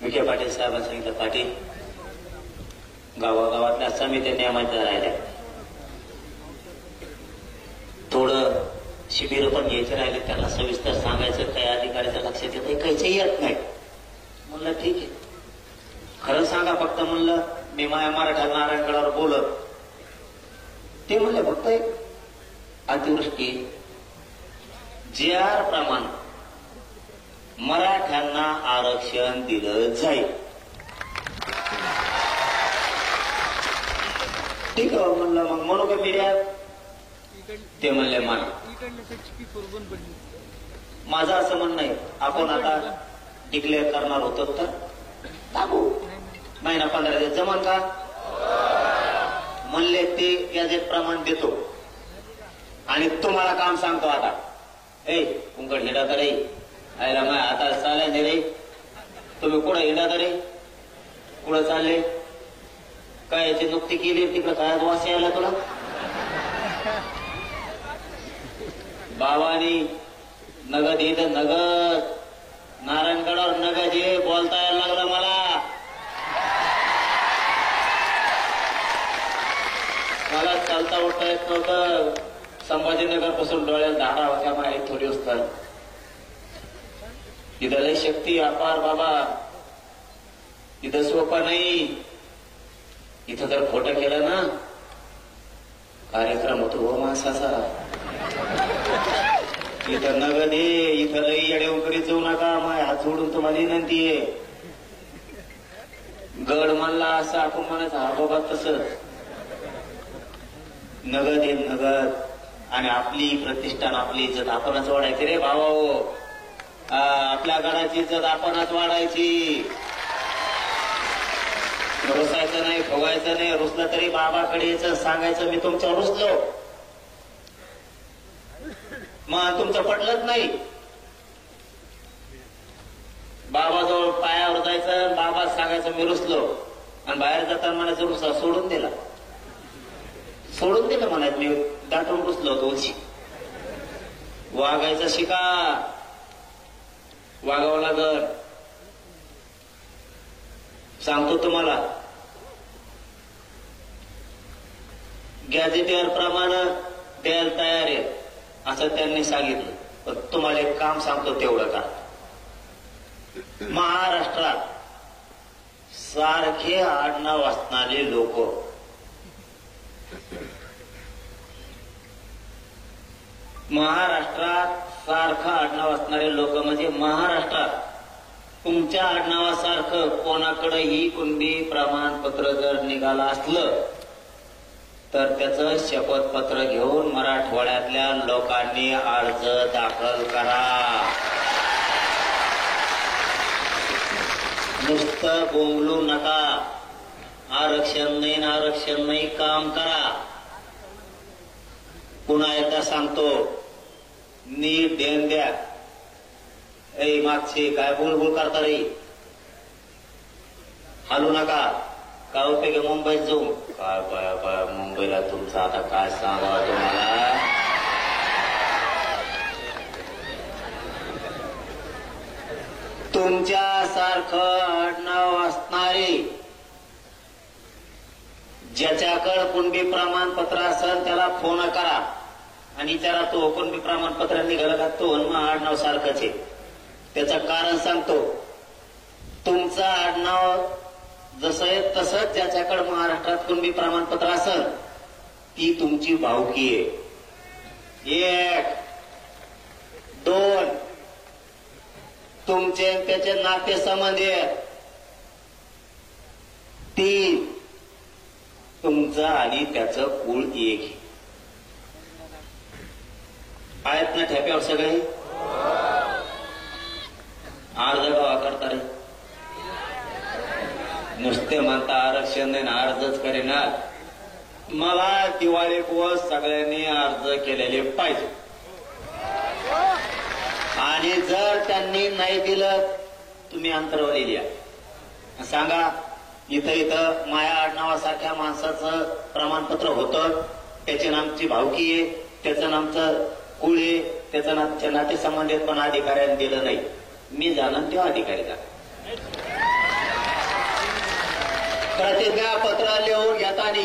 विखे पाटील साहेबांनी सांगितलं, पाटील गावागावातल्या समित्या नियमांच्या राहिल्या, थोडं शिबिर पण घ्यायचे राहिले, त्यांना सविस्तर सांगायचं. काही अधिकाऱ्याच्या लक्षात येत काहीच येत नाही. म्हणलं ठीक आहे, खरं सांगा फक्त. म्हणलं मी माझ्या मराठा नारायणगडावर बोलत. ते म्हणले फक्त एक अतिवृष्टी JR प्रमाण मराठ्यांना आरक्षण दिलं जाईल. ठीक आहे म्हणलं, मग म्हणू का मीडियात? ते म्हणले मान. माझं असं म्हणणं आहे, आपण आता डिक्लेअर करणार होतो तर टाकू. महिना 15 दिवस जमान का? म्हणले ते गॅजेट प्रमाण देतो. आणि तुम्हाला काम सांगतो आता. कुंकड हिंडा तरी आयला माय आता चालय नाही रे. तुम्ही कुठं हिंडा तरी कुठं चालले? काय याची नुकती केली तिकडं काय वास यायला तुला? बाबानी नगद इथं नगद नारायणगडावर नगद हे बोलता यायला लागलं मला. मला चालता उठता येत नव्हतं. संभाजीनगर पासून डोळ्यात धारा होत्या माहीत थोडी असतात. इथं लय शक्ती अपार बाबा. इथं सोपं नाही. इथं जर खोटं केलं ना कार्यक्रम होतो हो माणसाचा. इथं नगद हे, इथं लई येडेव करीत जाऊ नका. माय हात जोडून तुम्हाला विनंती आहे. गड म्हणला असं आपण म्हणायचं, हा बाबा तसंच. नगद हे नगद. आणि आपली प्रतिष्ठान आपली इज्जत आपणच वाढायची रे भावा. आपल्या गडाची इज्जत आपणच वाढायची. रुसायचं नाही, फुगायचं नाही. रुसलं तरी बाबाकडे यायचं, सांगायचं मी तुमच्यावर रुसलो. मग तुमचं पटलंच नाही. बाबाजवळ पायावर जायचं, बाबा सांगायचं मी रुसलो. आणि बाहेर जाताना म्हणायचं रुसा सोडून दिला. सोडून दिलं म्हणायचं मी दाटून रुसलो होतो. उलशी वागायचं शिका. वागावं लागल. सांगतो तुम्हाला, गॅजेटियर प्रमाणे द्यायला तयार आहे असं त्यांनी सांगितलं. पण तुम्हाला एक काम सांगतो तेवढं का. महाराष्ट्रात सारखे आडनाव असणारे लोक, महाराष्ट्रात सारखं आडनाव असणारे लोक म्हणजे महाराष्ट्रात तुमच्या आडनावासारखं कोणाकडेही कुणबी प्रमाणपत्र जर निघालं असलं तर त्याचं शपथपत्र घेऊन मराठवाड्यातल्या लोकांनी अर्ज दाखल करा. नुसतं बोंबलू नका. आरक्षण नाही काम करा. पुन्हा एकदा सांगतो, नीट देण द्या. ए मागचे काय बुलबुल करता रे, हालू नका. काय उपयोग मुंबईत जाऊन, काय काय मुंबईला तुमचं आता काय सांगावं तुम्हाला. तुमच्यासारखं आडनाव असणारे, ज्याच्याकडे कुणबी प्रमाणपत्र असेल त्याला फोन करा आणि विचारा तो कुणबी प्रमाणपत्र निघालं का, तो मग आडनाव सारखंच आहे. त्याचं कारण सांगतो. तुमचं आडनाव जसं आहे तसंच ज्याच्याकडे महाराष्ट्रात कुणबी प्रमाणपत्र असेल ती तुमची भावकी आहे. 1 2 तुमचे त्याचे नातेसंबंध आहेत. 3 तुमचं आणि त्याचं कुळ एक आहेत ना ठेप्यावर सगळे. अर्ज गवा करता रे, नुसते म्हणता आरक्षण नाही अर्जच करेना. मला दिवाळी दिवस सगळ्यांनी अर्ज केलेले पाहिजे आणि जर त्यांनी नाही दिलं तुम्ही अंतरवली लिहा, सांगा इथं माया आडनावासारख्या माणसाचं प्रमाणपत्र होतं, त्याच्या नामची भावकी आहे, त्याचं नामचं कुळ आहे, त्याचं नातेसंबंधित पण अधिकाऱ्यांनी दिलं नाही. मी जाणून तेव्हा अधिकारी जा. प्रतिज्ञा पत्र लिहून घेताना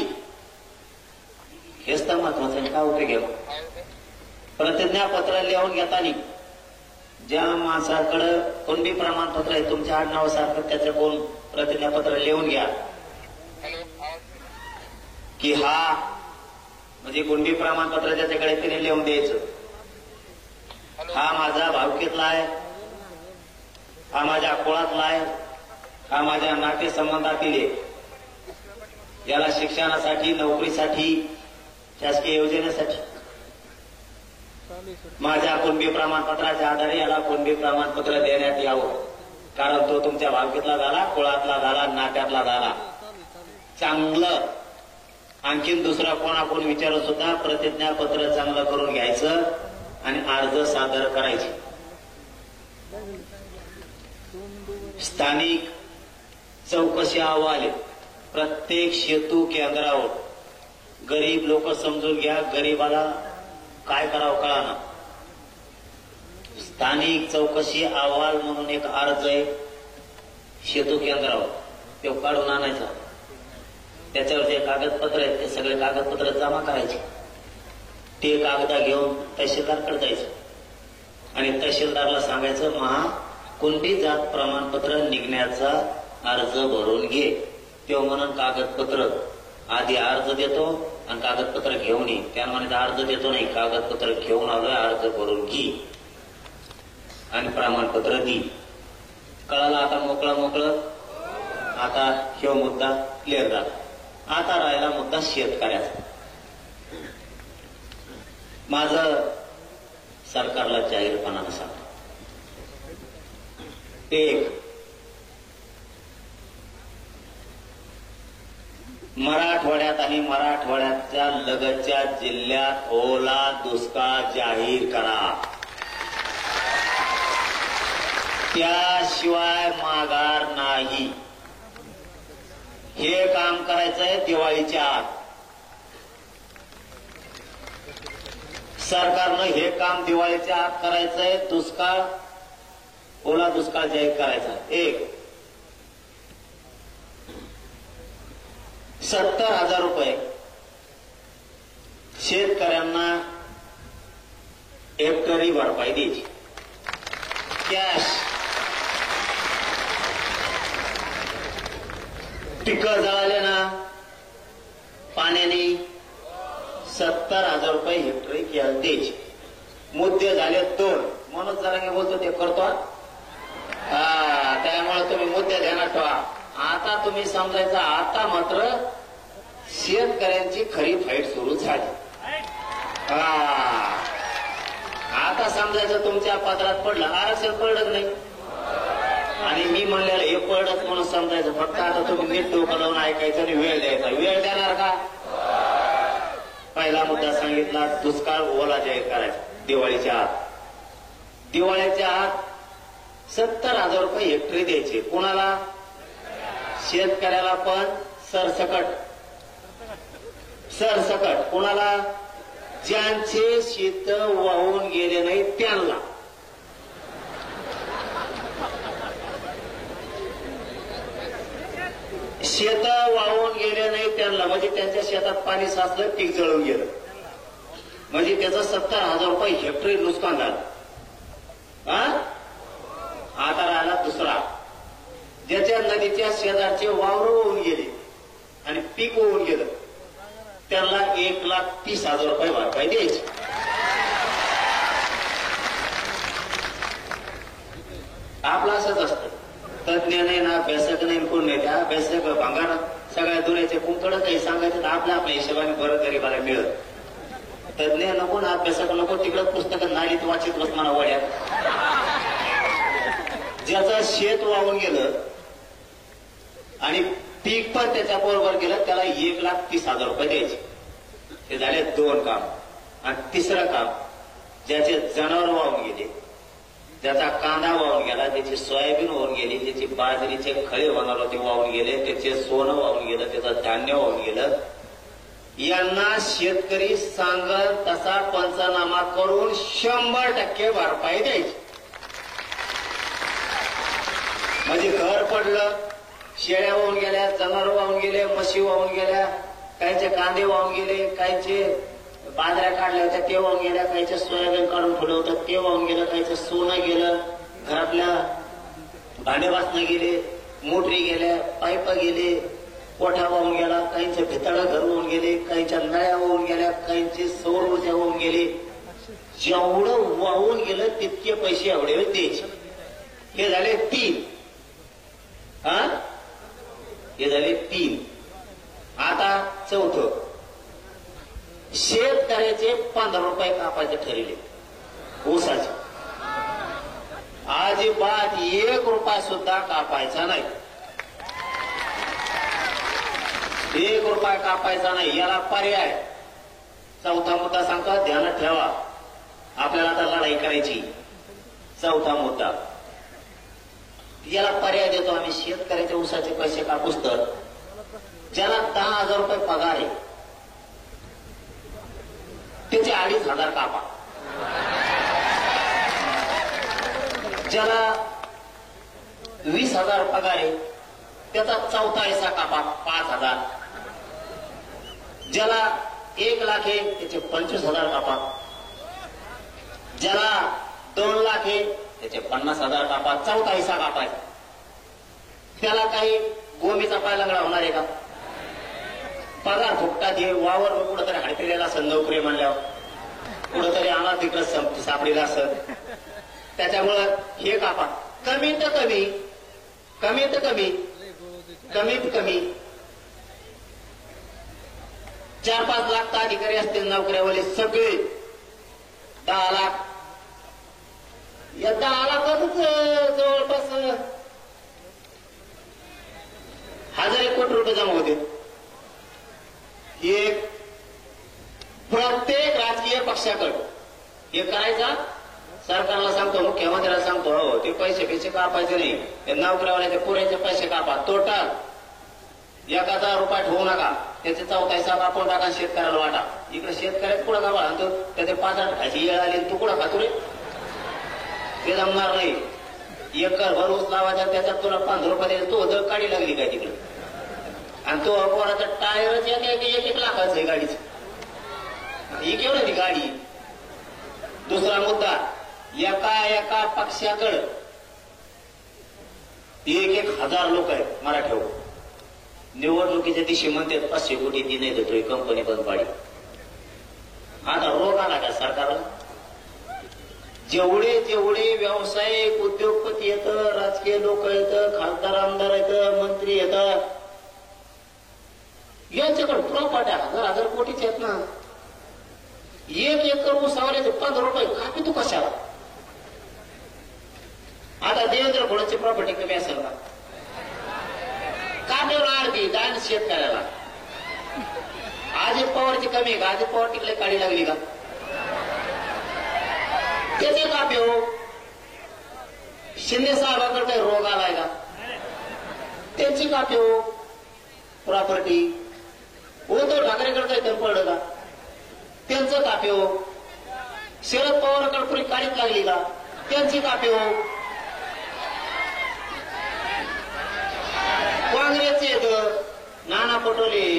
हेच तर महत्वाचं आहे. काय उपयोग आहे प्रतिज्ञा पत्र लिहून घेताना ज्या माणसाकडं कुणबी प्रमाणपत्र आहे तुमच्या आडनावासारखं त्याचं कोण प्रतिज्ञापत्र लिहून घ्या की हा म्हणजे कुणबी प्रमाणपत्र ज्याच्याकडे तिने लिहून द्यायचं, हा माझा भावकीतला आहे, हा माझ्या कुळातला आहे, हा माझ्या नातेसंबंधातील आहे, याला शिक्षणासाठी नोकरीसाठी शासकीय योजनेसाठी माझ्या कुणबी प्रमाणपत्राच्या आधारे याला कुणबी प्रमाणपत्र देण्यात यावं, कारण तो तुमच्या भावकीतला झाला, कुळातला झाला, नात्यातला झाला. चांगलं आणखीन दुसरा कोणाकोण विचारून सुद्धा प्रतिज्ञापत्र चांगलं करून घ्यायचं आणि अर्ज सादर करायचे. स्थानिक चौकशी अहवाल प्रत्येक सेतू केंद्रावर गरीब लोक समजून घ्या, गरीबाला काय करावं कळाना. स्थानिक चौकशी अहवाल म्हणून एक अर्ज आहे सेतू केंद्रावर, तो काढून आणायचा. त्याच्यावर जे कागदपत्र आहेत ते सगळे कागदपत्र जमा करायचे. ते कागद घेऊन तहसीलदारकडे जायचं आणि तहसीलदारला सांगायचं महा कुणबी जात प्रमाणपत्र निघण्याचा अर्ज भरून घे. तो म्हणून कागदपत्र आधी अर्ज देतो आणि कागदपत्र घेऊन ये. त्या म्हणायचं अर्ज देतो नाही, कागदपत्र घेऊन आलोय, अर्ज भरून घे आणि प्रमाणपत्र दी. कळाला आता मोकळं. आता ह्यो मुद्दा क्लिअर झाला. आता राहिला मुद्दा शेतकऱ्याचा. माझं सरकारला जाहीरपणानं सांगतो, 1 मराठवाड्यात आणि मराठवाड्याच्या लगतच्या जिल्ह्यात ओला दुष्काळ जाहीर करा. त्याशिवाय माघार नाही. हे काम करायचंय दिवाळीच्या आत. सरकारनं हे काम दिवाळीच्या आत करायचंय. दुष्काळ ओला दुष्काळ जाहीर करायचा. 1 70,000 रुपये शेतकऱ्यांना हेक्टरी भरपाई द्यायची कॅश. पिकं जळाले ना पाण्याने 70,000 रुपये हेक्टरी कॅश द्यायची. मुद्दे झाले 2 म्हणून जरा काय बोलतो ते करतो. त्यामुळे तुम्ही मुद्दे ध्यानात ठेवा. आता तुम्ही समजायचं आता मात्र शेतकऱ्यांची खरी फाईट सुरू झाली. आता समजायचं तुमच्या पदरात पडलं, आरक्षण पडलं नाही आणि मी म्हणलेलं हे पडत म्हणून समजायचं. फक्त आता तुम्ही नीट डोकं लावून ऐकायचं आणि वेळ द्यायचा. वेळ देणार का? पहिला मुद्दा सांगितला दुष्काळ ओला जाहीर करायचा दिवाळीच्या आत. दिवाळीच्या आत 70,000 रुपये हेक्टरी द्यायचे. कोणाला? शेतकऱ्याला पण सरसकट. सरसकट कोणाला? ज्यांचे शेत वाहून गेले नाही त्यांना. शेत वाहून गेले नाही त्यांना म्हणजे त्यांच्या शेतात पाणी साचलं, पीक जळून गेलं, म्हणजे त्याचं 70,000 रुपये हेक्टरी नुकसान झालं. आता राहिला दुसरा, ज्याच्या नदीच्या शेजारचे वावर होऊन गेले आणि पीक होऊन गेलं, त्याला 1,30,000 रुपये भरपाई द्यायची. आपलं असंच असतं. तज्ञ नाही ना, अभ्यासक नाही, कोण नाही. त्या अभ्यासक भांगार सगळ्या दुनियाचे कुंकड काही सांगायचं तर आपल्या हिशोबाने बरं गरीबाला मिळत. तज्ञ नको ना, अभ्यासक नको, तिकडं पुस्तकं नालीत वाचित बस म्हणा वड्यात. ज्याचं शेत वाहून गेलं आणि पीक पण त्याच्या बरोबर गेलं, त्याला 1,30,000 रुपये द्यायचे. हे झाले 2 काम. आणि तिसरं काम, ज्याचे जनावर वाहून गेले, ज्याचा कांदा वाहून गेला, त्याची सोयाबीन वाहून गेली, त्याची बाजरीचे खळे होणार होते वाहून गेले, त्याचे सोनं वाहून गेलं, त्याचं धान्य वाहून गेलं, यांना शेतकरी सांगत तसा पंचनामा करून 100% भरपाई द्यायची. म्हणजे घर पडलं, शेळ्या वाहून गेल्या, जनावर वाहून गेले, म्हशी वाहून गेल्या, काहींचे कांदे वाहून गेले, काहींचे बाजऱ्या काढल्या होत्या ते वाहून गेल्या, काहींचे सोयाबीन काढून ठेवलं होतं ते वाहून गेलं, काहींचं सोनं गेलं, घरातल्या भांडे बासनं गेले, मोटरी गेल्या, पाईप गेले, कोठा वाहून गेला, काहींचे भिताळं घर वाहून गेले, काहींच्या नळ्या वाहून गेल्या, काहींची सौर ऊर्जा वाहून गेली. जेवढं वाहून गेलं तितके पैसे एवढे द्यायचे. हे झाले 3. हे झाले 3. आता चौथं, शेतकऱ्याचे 15 रुपये कापायचे ठरले ऊसाचे. अजिबात 1 रुपया सुद्धा कापायचा नाही. 1 रुपया कापायचा नाही. याला पर्याय. चौथा मुद्दा सांगतो, ध्यानात ठेवा. आपल्याला आता लढाई करायची. चौथा मुद्दा, याला पर्याय देतो आम्ही. शेतकऱ्याच्या ऊसाचे पैसे कापूस तर ज्याला 10,000 रुपये पगार आहे त्याचे 2,500 कापा. ज्याला 20,000 पगार आहे त्याचा 1/4 हिस्सा कापा, 5,000. ज्याला 1 लाख आहे त्याचे 25,000 कापा. ज्याला 2 लाख आहे त्याचे 50,000 कापा. 1/4 हिस्सा कापायचा. त्याला काही गोमीचा पाय लंगडा होणार आहे का? पगार फुकटात हे वावर कुठंतरी हडपिलेला असं, नोकरी म्हणल्यावर कुठंतरी आम्हाला तिकडं सापडलेला असं. त्याच्यामुळं हे कापा. कमीत कमी 4-5 लाख अधिकारी असतील नोकऱ्यावाले सगळे. 10 लाख, या 10 लाखातच जवळपास 1,000 कोटी रुपये जमा होते. हे प्रत्येक राजकीय पक्षाकडे हे करायचा. सरकारला सांगतो, मुख्यमंत्र्याला सांगतो, हो ते पैसे कापायचे नाही, ते नोकऱ्यावाल्याचे पुरेचे पैसे कापा. टोटल 1,000 रुपये ठेवू नका. त्याचे 1/4 हिस्सा कापून टाका, शेतकऱ्याला वाटा. इकडे शेतकऱ्यात कुठं का आणतो, त्याचे 5 खायची येळ आली, तू कुठं खातो रे? ते जमणार नाही. 1 एकर भर ऊस लावायचा, त्याच्यात तुला 15 रुपये द्यायचा. तो जर काढी लागली काय तिकडे, आणि तो कोणाचा टायरच 1 लाखाचं आहे गाडीचं. ही केवढं ती गाडी. दुसरा मुद्दा, एका पक्षाकडे 1,000 लोक आहेत मराठ्यावर. निवडणुकीच्या दिवशी म्हणतात 500 कोटी ती नाही देतोय, कंपनी बंद पाडी. आता रोग आला का सरकारला? जेवढे व्यावसायिक उद्योगपती येतं, राजकीय लोक येतं, खासदार आमदार येतं, मंत्री येतात, यांच्याकडे प्रॉपर्टी 1,000 कोटीचे आहेत ना. 1 एकर ऊसावाल्याचे 15 रुपये कापी तू कशाला? आता देवेंद्र फडणवीसची प्रॉपर्टी कमी असेल का? काढल्यावर आरती दान शेतकऱ्याला. अजित पवारची कमी आहे का? अजित पवार तिकडे काढी लागली का? त्याचे कापे हो. शिंदे साहेबांकडे काही रोग आलाय का? त्यांची कापी हो प्रॉपर्टी. उद्धव ठाकरेकडे काही कमी पडलं का? त्यांचं कापी हो. शरद पवारकडे पुरी काळीच लागली का? त्यांची कापी हो. काँग्रेसचे येत नाना पटोले,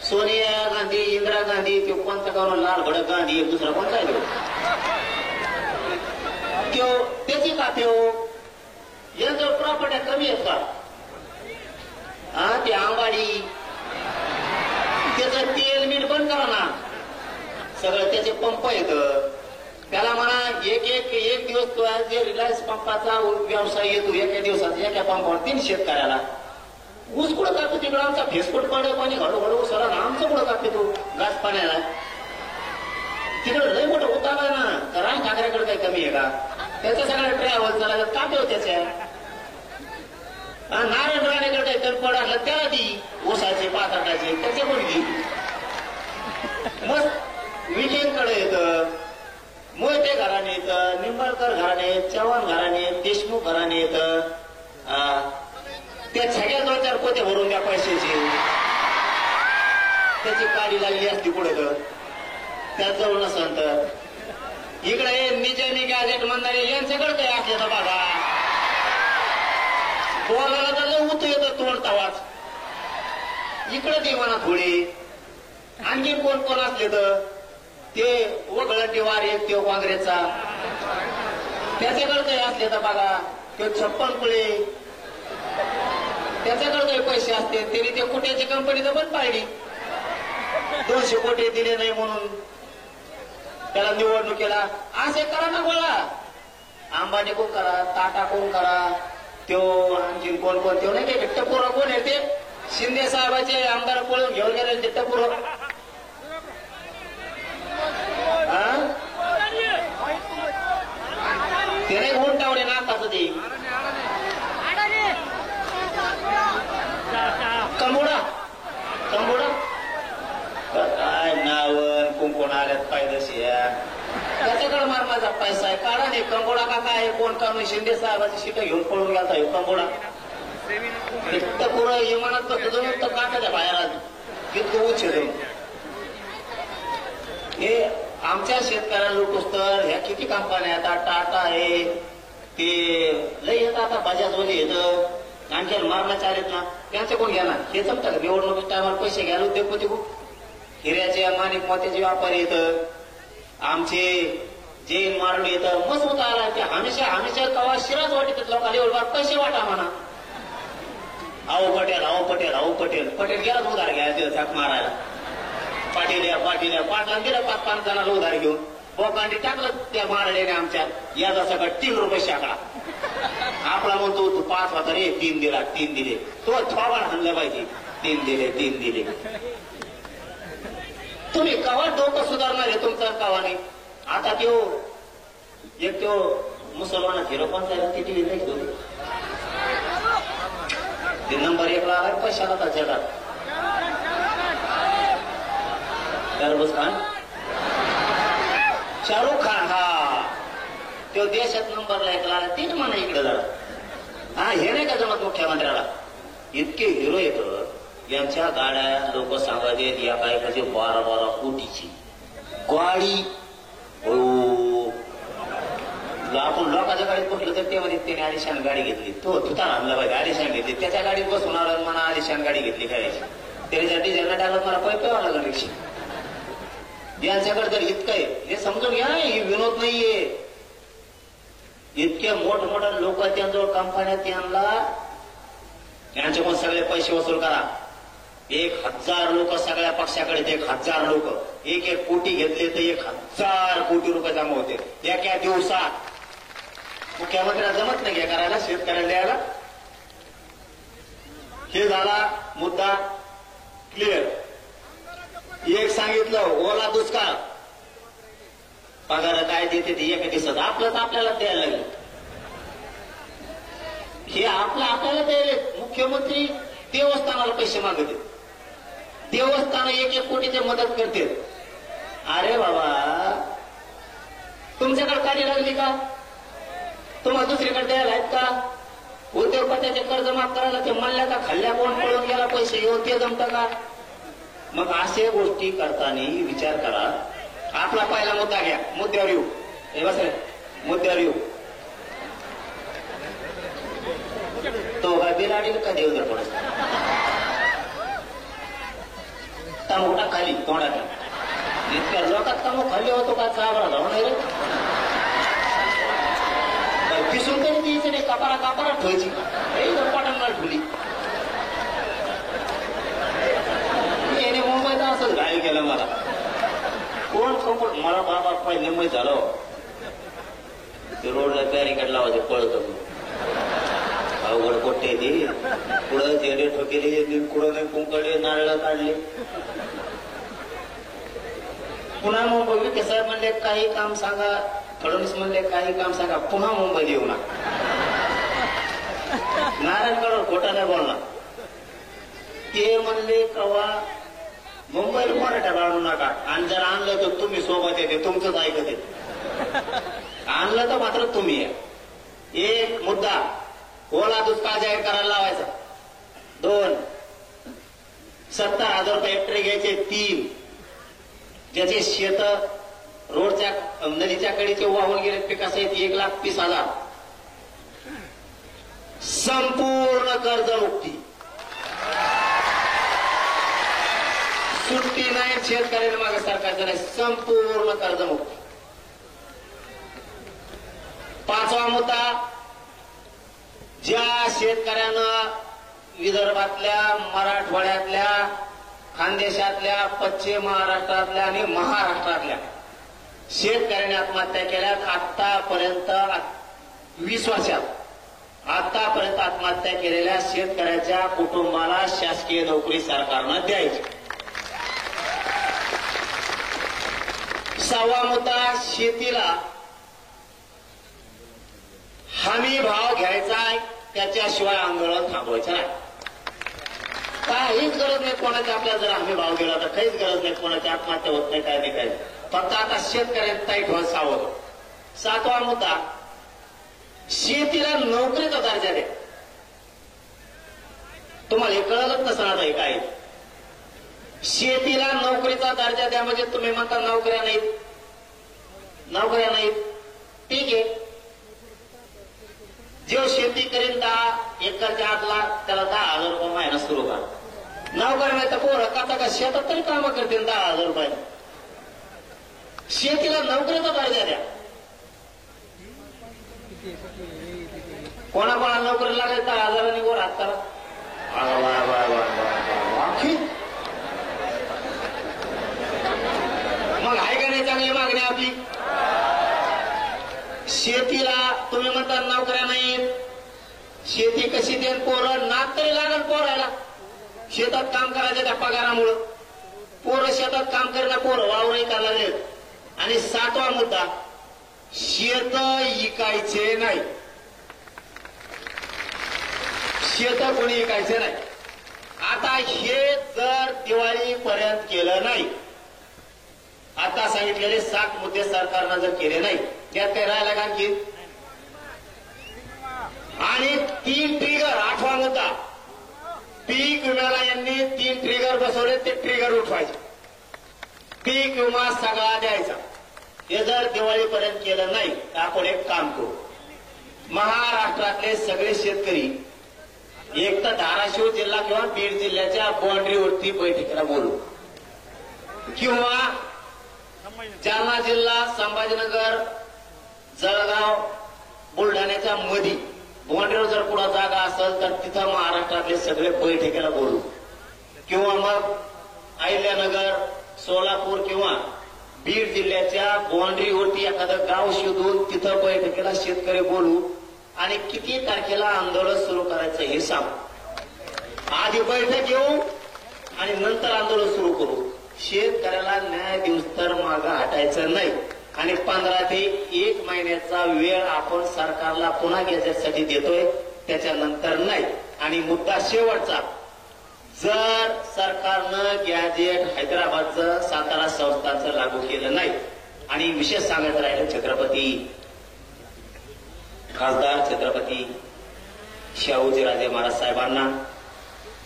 सोनिया गांधी, इंदिरा गांधी, ते कोणता गाव लाल भडक गांधी, दुसरा कोणता आहे तो त्याची कापी हो. यांचं प्रॉपर्ट्या कमी आहेत का? हा ते आंबाडी त्याचं तेल मीठ बंद करा ना. सगळं त्याचे पंप येत. त्याला म्हणा एक दिवस जे रिलायन्स पंपाचा व्यवसाय येतो एका दिवसाचा एका पंपावर 3 शेतकऱ्याला ऊस कुठं कापतो तिकडं आमचा फेसफुट पडलं पाणी हळूहळू सरा आमचं कुठं कापतो गाछ पाण्याला. तिकडं लय मोठं उतार ना. राज ठाकरेकडे काही कमी आहे का? त्याच्या सगळ्या ट्रॅव्हल चालला कापतो त्याच्या. नारायण राणेकडे काही कमी पडलं त्याला ती ऊसाचे पाताटाचे त्याच्या मुलगी. मग विजयकडे येतं, मोहिते घराणे येतं, निंबाळकर घराणे, चव्हाण घराणे, देशमुख घराणे येतं. त्या सगळ्या 2-4 पोते भरून द्या पैशाची. त्याची काडी लागली असती पुढे तर त्यात जवळ नसन तर इकडे निजामी गॅजेट म्हणणारे यांच्याकडे काही असले तर बघा. बोलायला तर उतू येतं तोंड तवाच. इकडे ती म्हणा थोडी. आणखी कोण असले तर ते वगळंटी वार एक तो काँग्रेसचा त्याच्याकडे काही असले तर बघा. ते 56 कुळे त्याच्याकडे काही पैसे असते तरी ते कुठ्याची कंपनी तर बंद पाडली. 200 कोटी दिले नाही म्हणून त्याला निवडणुकीला. असे करा ना गोळा. अंबानी कोण करा, टाटा कोण करा, तो आणखी कोण तो नाही ते टपोरा कोण आहे ते शिंदे साहेबाचे आमदार पळून घेऊन गेले ते टपोर. ते नाही उंटावडे नाकाचं ते कंबोडा काय नावन कुंकोण आल्यात पायदशी. त्याच्याकडे मार माझा पैसा आहे काढा नाही. कंबोडा का काय कोण काढून शिंदे साहेबाची सीट घेऊन पळून गेला कंबोडा. पुरं इमानात तर काटाच्या बाहेर आलं तितकं उच्च. हे आमच्या शेतकऱ्यांना लुटूस तर ह्या किती कंपन्या आता टाटा आहे ते लय येत. आता बजाज वगैरे येतं आणखी मारण्याचे आलेत ना त्यांचे कोण घ्या ना. हे जमतं का निवडणुकीच्या टायमाला पैसे घ्यायला उद्योगपती खूप. हिऱ्याचे माणिक मोत्याचे व्यापारी येतं. आमचे जैन मारडी येतं. मस्त होता आला ते हमेशा कवा शिराज वाटत लोकांना एवढं पैसे वाटा म्हणा. आहो पटेल गेला उधार घ्यायला झाक मारायला. पाटील पाटला दिला 5-5 जणांना उधार घेऊन बोकांडी टाकलं त्या मारड्याने आमच्या याचा सगळं 3 रुपये शाखा. आपला म्हणतो तू 5 होता रे 3 दिले तो थोबाड हाणलं पाहिजे. 3 दिले. तुम्ही कवा डोकं सुधारणार आहे तुमचं कवाने. आता तो मुसलमाना हिरो कोणता ते टीव्ही नाही दोन ते नंबर 1 ला आला पैशाला तर जगात. शाहरुख खान हा तो देशात नंबरला 1 ला आला. तीच म्हणा इकडे जरा. हा हे नाही का जमत मुख्यमंत्र्याला. इतके हिरो येत यांच्या गाड्या लोक सांगत येत या काय कधी 12 कोटीची गाडी. आपण लोकांच्या गाडीत बसलो तर तेव्हा त्याने आलिशान गाडी घेतली. तो तुता आणला पाहिजे आलिशान घेतली. त्याच्या गाडीत बसवणार म्हणा आलिशान गाडी घेतली काय त्याच्यासाठी ज्यांना टाकत मला पैपेवा लागला रिक्षा. यांच्याकडे जर इतकं आहे हे समजून घ्या. हे विनोद नाहीये. इतके मोठमोठ्या लोक त्यांजवळ कंपन्यात यांना यांच्याकडून सगळे पैसे वसूल करा. 1000 लोक सगळ्या पक्षाकडे 1000 लोक 1 कोटी घेतले तर 1000 कोटी रुपये जमा होते एका दिवसात. मुख्यमंत्र्याला जमत नाही करायला शेतकऱ्याला द्यायला. हे झाला मुद्दा क्लिअर. एक सांगितलं ओला दुष्काळ पगार काय देते ते एका दिवसात आपलंच आपल्याला द्यायला लागेल. हे आपल्याला द्यायला. मुख्यमंत्री देवस्थानाला पैसे मागते. देवस्थान 1 कोटीची मदत करते. अरे बाबा तुमच्याकडे गाडी लागली का? तुम्हाला दुसरीकडे द्यायला आहेत का? उद्योगपत्याचे कर्ज माफ करायला ते म्हणल्या का खाल्ल्या कोण पळून गेला पैसे येऊन ते जमतं का? मग असे गोष्टी करताना विचार करा. आपला पहिला मुद्दा घ्या, मुद्द्यावर येऊ. हे बस मुद्द्यावर येऊ. तो का बिराडी का देव जर पडत तांबूटा खाली तोंडात इतक्या लोकात तांबू खाल्ली होतो का चाबरा जाऊ नाही रे. पिसून तरी द्यायचं नाही, कापारा कापारा ठेवायची पाटणला ठेवली. याने मुंबईचा असंच घायल केलं मला. कोण कंपट मला बाबा पहिले मुंबईत झालो ते रोडला बॅरिकेड लावायचे पळत होतो. अवघड कोट्टे ते पुढं जेडे ठोकेले कुठं नाही कुंकडे नारळ काढले. पुन्हा मुंबई विखे साहेब म्हणले काही काम सांगा, फडणवीस म्हणले काही काम सांगा, पुन्हा मुंबईत येऊ नका. नारायणगड खोटा नाही बोलणार. ते म्हणले कवा मुंबईला मराठा आणू नका आणि जर आणलं तर तुम्ही सोबत येते, तुमचंच ऐकत येते. आणलं तर मात्र तुम्ही आहे. एक मुद्दा ओला दुष्काळ जाहीर करायला लावायचा. 2 70,000 रुपये हेक्टरी घ्यायचे. 3 ज्याचे शेत रोडच्या नदीच्या कडेचे वाहून गेले पिकासहित 1,30,000 संपूर्ण कर्जमुक्ती. सुट्टी नाही शेतकऱ्यांना मागे सरकारचं नाही, संपूर्ण कर्जमुक्ती. 5वा मुद्दा ज्या शेतकऱ्यानं विदर्भातल्या, मराठवाड्यातल्या, खानदेशातल्या, पश्चिम महाराष्ट्रातल्या आणि महाराष्ट्रातल्या शेतकऱ्यांनी आत्महत्या केल्यात. आतापर्यंत 20 वर्षात आतापर्यंत आत्महत्या केलेल्या शेतकऱ्याच्या कुटुंबाला शासकीय नोकरी सरकारनं द्यायची. 6वा मुद्दा शेतीला हमी भाव घ्यायचा आहे, त्याच्याशिवाय आंदोलन थांबवायचं नाही. काहीच गरज नाही कोणाची. आपल्याला जर हमी भाव गेला तर काहीच गरज नाही कोणाची आत्महत्या होत नाही, काय नाही काय. फक्त आता शेतकऱ्यांना ताईट व्हायला सावध. 7वा मुद्दा शेतीला नोकरीचा दर्जा द्या. तुम्हाला हे कळलंच नसणार आहे काय. शेतीला नोकरीचा दर्जा द्या म्हणजे तुम्ही म्हणता नोकऱ्या नाहीत, नोकऱ्या नाहीत. ठीक आहे, जो शेती करेन 10 एकरच्या आतला त्याला 10,000 रुपये महिना सुरू करा. नोकरी नाही तर पोरं काता का शेतात तरी कामं करतील 10,000 रुपये. शेतीला नोकरीचा दर्जा द्या. कोणाकोणाला नोकरी लागेल 10,000 वर हात करा. मग आहे का नाही चांगली मागणी आपली. शेतीला तुम्ही म्हणता नोकऱ्या नाहीत, शेती कशी देईल पोरं. नाक तरी लागल पोरायला. शेतात काम करायचं त्या पगारामुळं. पोरं शेतात काम करणं, पोरं वावरही करायला. आणि 7वा मुद्दा शेत इकायचे नाही. शेत कोणी इकायचे नाही. आता हे जर दिवाळीपर्यंत केलं नाही, आता सांगितलेले 7 मुद्दे सरकारनं जर केले नाही, त्यात काही राहिला का आणखी. आणि 3 ट्रिगर. 8वा मुद्दा पीक विम्याला यांनी 3 ट्रिगर बसवले, ते ट्रिगर उठवायचे. पीक विमा सगळा द्यायचा. हे जर दिवाळीपर्यंत केलं नाही तर आपण एक काम करू. महाराष्ट्रातले सगळे शेतकरी एक तर धाराशिव जिल्हा किंवा बीड जिल्ह्याच्या बाउंड्रीवरती बैठकीला बोलू, किंवा जालना जिल्हा, संभाजीनगर, जळगाव, बुलढाण्याच्या मधी बाउंड्रीवर जर कुठं जागा असेल तर तिथं महाराष्ट्रातले सगळे बैठकीला बोलू, किंवा मग अहिल्यानगर, सोलापूर किंवा बीड जिल्ह्याच्या बाउंड्रीवरती एखादं गाव शोधून तिथं बैठकीला शेतकरी बोलू आणि किती तारखेला आंदोलन सुरू करायचं हे सांगू. आधी बैठक घेऊ आणि नंतर आंदोलन सुरू करू. शेतकऱ्याला न्याय दिवस तर मागं हटायचं नाही. आणि 15 ते 1 महिन्याचा वेळ आपण सरकारला पुन्हा गॅजेटसाठी देतोय, त्याच्यानंतर नाही. आणि मुद्दा शेवटचा, जर सरकारनं गॅजेट हैदराबादचं, सातारा संस्थांचं लागू केलं नाही, आणि विशेष सांगायचं राहिलं छत्रपती खासदार छत्रपती शाहूजीराजे महाराज साहेबांना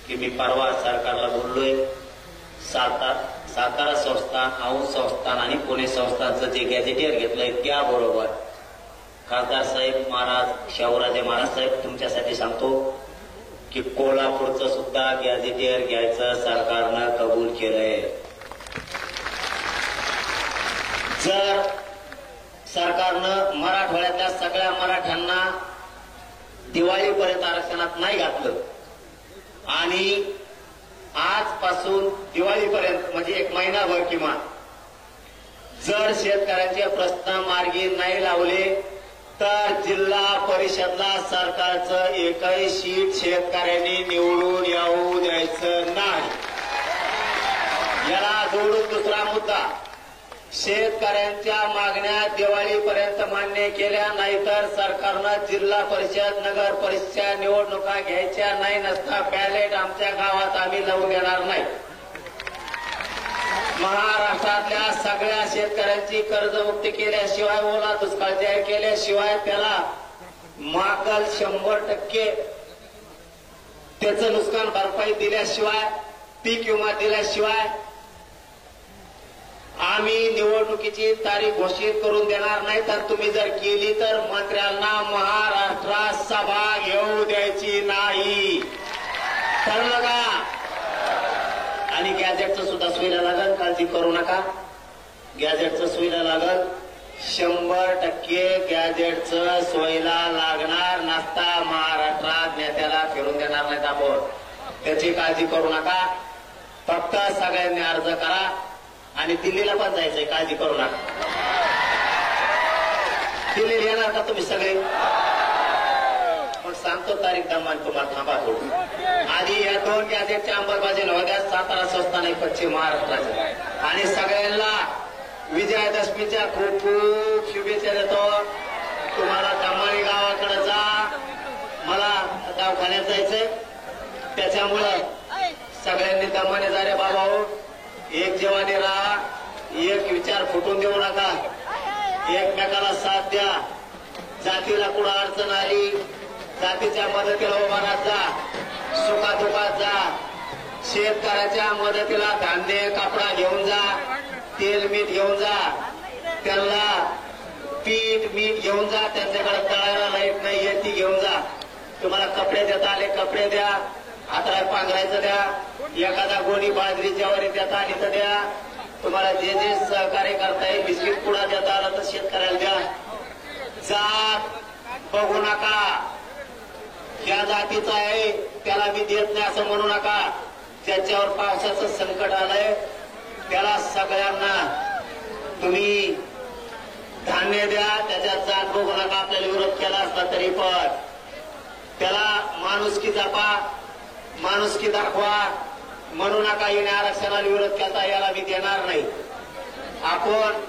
की मी परवा सरकारला बोललोय, सातारा संस्थान, औंध संस्थान आणि पुणे संस्थानचं जे गॅजेटियर घेतलंय त्याबरोबर खासदार साहेब महाराज, शाहूराजे महाराज साहेब, तुमच्यासाठी सांगतो की कोल्हापूरचं सुद्धा गॅजेटियर घ्यायचं सरकारनं कबूल केलंय. जर सरकारनं मराठवाड्यातल्या सगळ्या मराठ्यांना दिवाळीपर्यंत आरक्षणात नाही घातलं आणि आजपासून दिवाळीपर्यंत म्हणजे एक महिनाभर किमान जर शेतकऱ्यांचे प्रश्न मार्गी नाही लावले तर जिल्हा परिषदला सरकारचं एकही सीट शेतकऱ्यांनी निवडून येऊ द्यायचं नाही. याला जोडून दुसरा मुद्दा, शेतकऱ्यांच्या मागण्या दिवाळीपर्यंत मान्य केल्या नाही तर सरकारनं जिल्हा परिषद, नगर परिषद निवडणुका घ्यायच्या नाही, नसता बॅलेट आमच्या गावात आम्ही लावून देणार नाही. महाराष्ट्रातल्या सगळ्या शेतकऱ्यांची कर्जमुक्ती केल्याशिवाय, ओला दुष्काळ जाहीर केल्याशिवाय, त्याला मागल 100% त्याचं नुकसान भरपाई दिल्याशिवाय, पीक विमा दिल्याशिवाय आम्ही निवडणुकीची तारीख घोषित करून देणार नाही. तर तुम्ही जर केली तर मंत्र्यांना महाराष्ट्रात सभा घेऊ द्यायची नाही. ठरलं का? आणि गॅजेटचं सुद्धा सुविधा लागल, काळजी करू नका. गॅजेटचं सुविधा लागल, 100% गॅजेटचं सोयीला लागणार नसता महाराष्ट्रात नेत्याला फिरून देणार नाहीत आपण. त्याची काळजी करू नका. फक्त सगळ्यांनी अर्ज करा आणि दिल्लीला पण जायचंय, काळजी करू नका. दिल्लीला येणार का तुम्ही सगळे? पण सांगतो तारीख दमान तुम्हाला, थांबा थोडी. आधी या 2 गॅजेटच्या अंमलबजावणी होत्या, सातारा संस्थान आहे पश्चिम महाराष्ट्राचे. आणि सगळ्यांना विजयादशमीच्या खूप खूप शुभेच्छा देतो. तुम्हाला दमानी गावाकडे जा, मला दवाखान्यात जायचंय, त्याच्यामुळं सगळ्यांनी दमाने जा रे बाबा. एक जीवाने राहा, एक विचार फुटून देऊ नका, एकमेकाला साथ द्या. जातीला कुठं अडचण आली, जातीच्या मदतीला उभा राहत जा, सुखादुखात जा. शेतकऱ्याच्या मदतीला धान्य, कपडा घेऊन जा, तेल मीठ घेऊन जा, त्यांना पीठ मीठ घेऊन जा. त्यांच्याकडे तळायला लाईट नाहीये ती घेऊन जा. तुम्हाला कपडे देता आले कपडे द्या, हाताला पांघरायचं द्या, एखादा गोणी बाजरी ज्वारी देता आली तर द्या. तुम्हाला जे जे सहकार्य करता येईल, बिस्किट पुडा देता आला तर शेतकऱ्याला द्या. जात बघू नका, या जातीचा आहे त्याला मी देत नाही असं म्हणू नका. ज्याच्यावर पावसाचं संकट आलंय त्याला सगळ्यांना तुम्ही धान्य द्या, त्याच्यात जात बघू नका. आपल्याला विरोध केला असला तरी पण त्याला माणुसकी जपा, माणुसकी दाखवा. म्हणू नका येणे आरक्षणाला विरोध केला, याला मी देणार नाही. आपण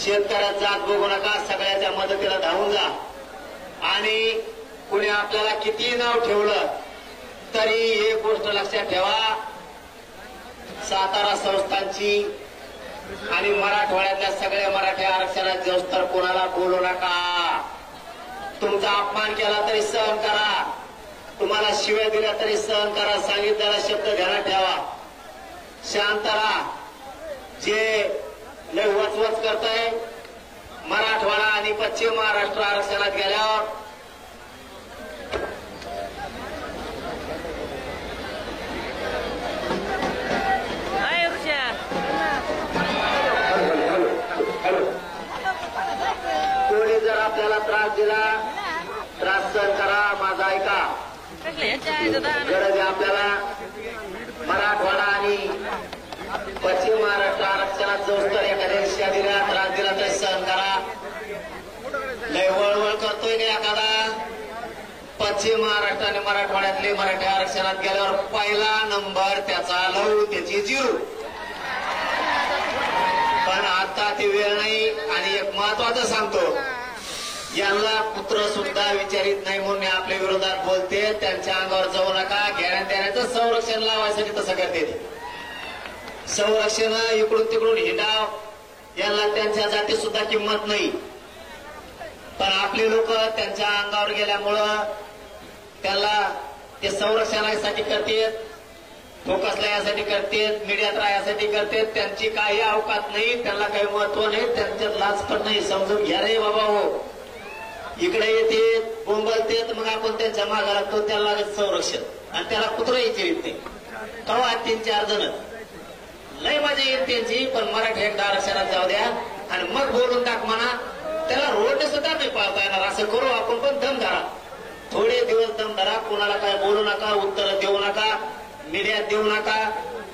शेतकऱ्यात जात बघू नका, सगळ्याच्या मदतीला धावून जा. आणि कुणी आपल्याला किती नाव ठेवलं तरी एक गोष्ट लक्षात ठेवा, सातारा संस्थानची आणि मराठवाड्यातल्या सगळ्या मराठी आरक्षणात जाऊस तर कोणाला बोलू नका. तुमचा अपमान केला तरी सहन करा, तुम्हाला शिव्या दिल्या तरी सहन करा. सांगितलेला शब्द ध्यानात ठेवा, शांत राहा. जे लय वचवच करताय मराठवाडा आणि पश्चिम महाराष्ट्र आरक्षणात गेल्यावर कोणी जर आपल्याला त्रास दिला, त्रास सहन करा. माझा ऐका, गरज आहे आपल्याला मराठवाडा आणि पश्चिम महाराष्ट्र आरक्षणात जोस तर एखाद्या शिया दिला, त्रास दिला तर सहन करा. लय वळवळ करतोय का एखादा, पश्चिम महाराष्ट्र आणि मराठवाड्यातले मराठी आरक्षणात गेल्यावर पहिला नंबर त्याचा लव, त्याची जीव. पण आता ती वेळ नाही. आणि एक महत्वाचं सांगतो, यांना पुत्र सुद्धा विचारित नाही म्हणून आपल्या विरोधात बोलते. त्यांच्या अंगावर जाऊ नका. घेण्यात देण्याचं संरक्षण लावायसाठी तसं करते. संरक्षण इकडून तिकडून हिंडाव, यांना त्यांच्या जातीत सुद्धा किंमत नाही. पण आपले लोक त्यांच्या अंगावर गेल्यामुळं त्याला ते संरक्षणासाठी करतात, फोकसला यासाठी करतात, मीडियात राहण्यासाठी करतात. त्यांची काही अवकात नाही, त्यांना काही महत्व नाही, त्यांच्यात लाज पण नाही. समजून घ्या रे बाबा हो. इकडे येते बोंबलतेत, मग आपण त्यांच्या मागे लागतो, त्याला लागत संरक्षण आणि त्याला कुत्रं विचारित नाही. कवा 3-4 जण लय मजा येत त्यांची, पण मराठी एकदा आरक्षणात जाऊ द्या आणि मग बोलून टाक म्हणा. त्याला रोड सुद्धा नाही पाळता येणार. असं करू आपण, पण दम धरा, थोडे दिवस दम धरा. कोणाला काय बोलू नका, उत्तर देऊ नका, मीडियात देऊ नका,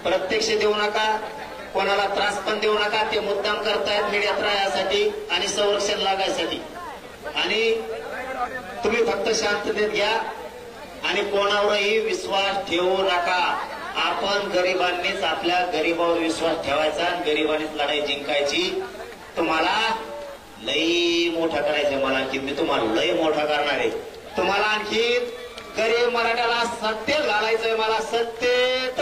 प्रत्यक्ष देऊ नका, कोणाला त्रास पण देऊ नका. ते मुद्दाम करतायत मीडियात राहण्यासाठी आणि संरक्षण लागायसाठी. आणि तुम्ही फक्त शांततेत घ्या आणि कोणावरही विश्वास ठेवू नका. आपण गरिबांनीच आपल्या गरिबावर विश्वास ठेवायचा आणि गरिबांनीच लढाई जिंकायची. तुम्हाला लई मोठा करायचं, मला आणखी मी तुम्हाला लई मोठा करणार आहे. तुम्हाला आणखी गरीब मराठ्याला सत्तेत घालायचंय. मला सत्तेत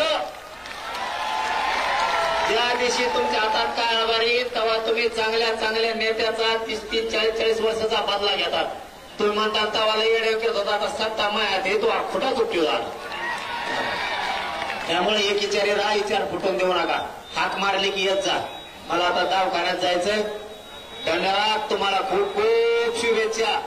ज्या दिवशी तुमच्या हातात काय आभार येईल तेव्हा तुम्ही चांगल्या चांगल्या नेत्याचा 30-30, 40-40 वर्षाचा बदला घेतात. तुम्ही म्हणतात तवाला येडे करत होता, आता सत्ता मायात आहे, तो खोटाच उपयोग झाला. त्यामुळे एक विचारे राहा, विचार फुटून देऊ नका. हाक मारले की येत जा. मला आता दवाखान्यात जायचंय. धन्यवाद. तुम्हाला खूप खूप शुभेच्छा.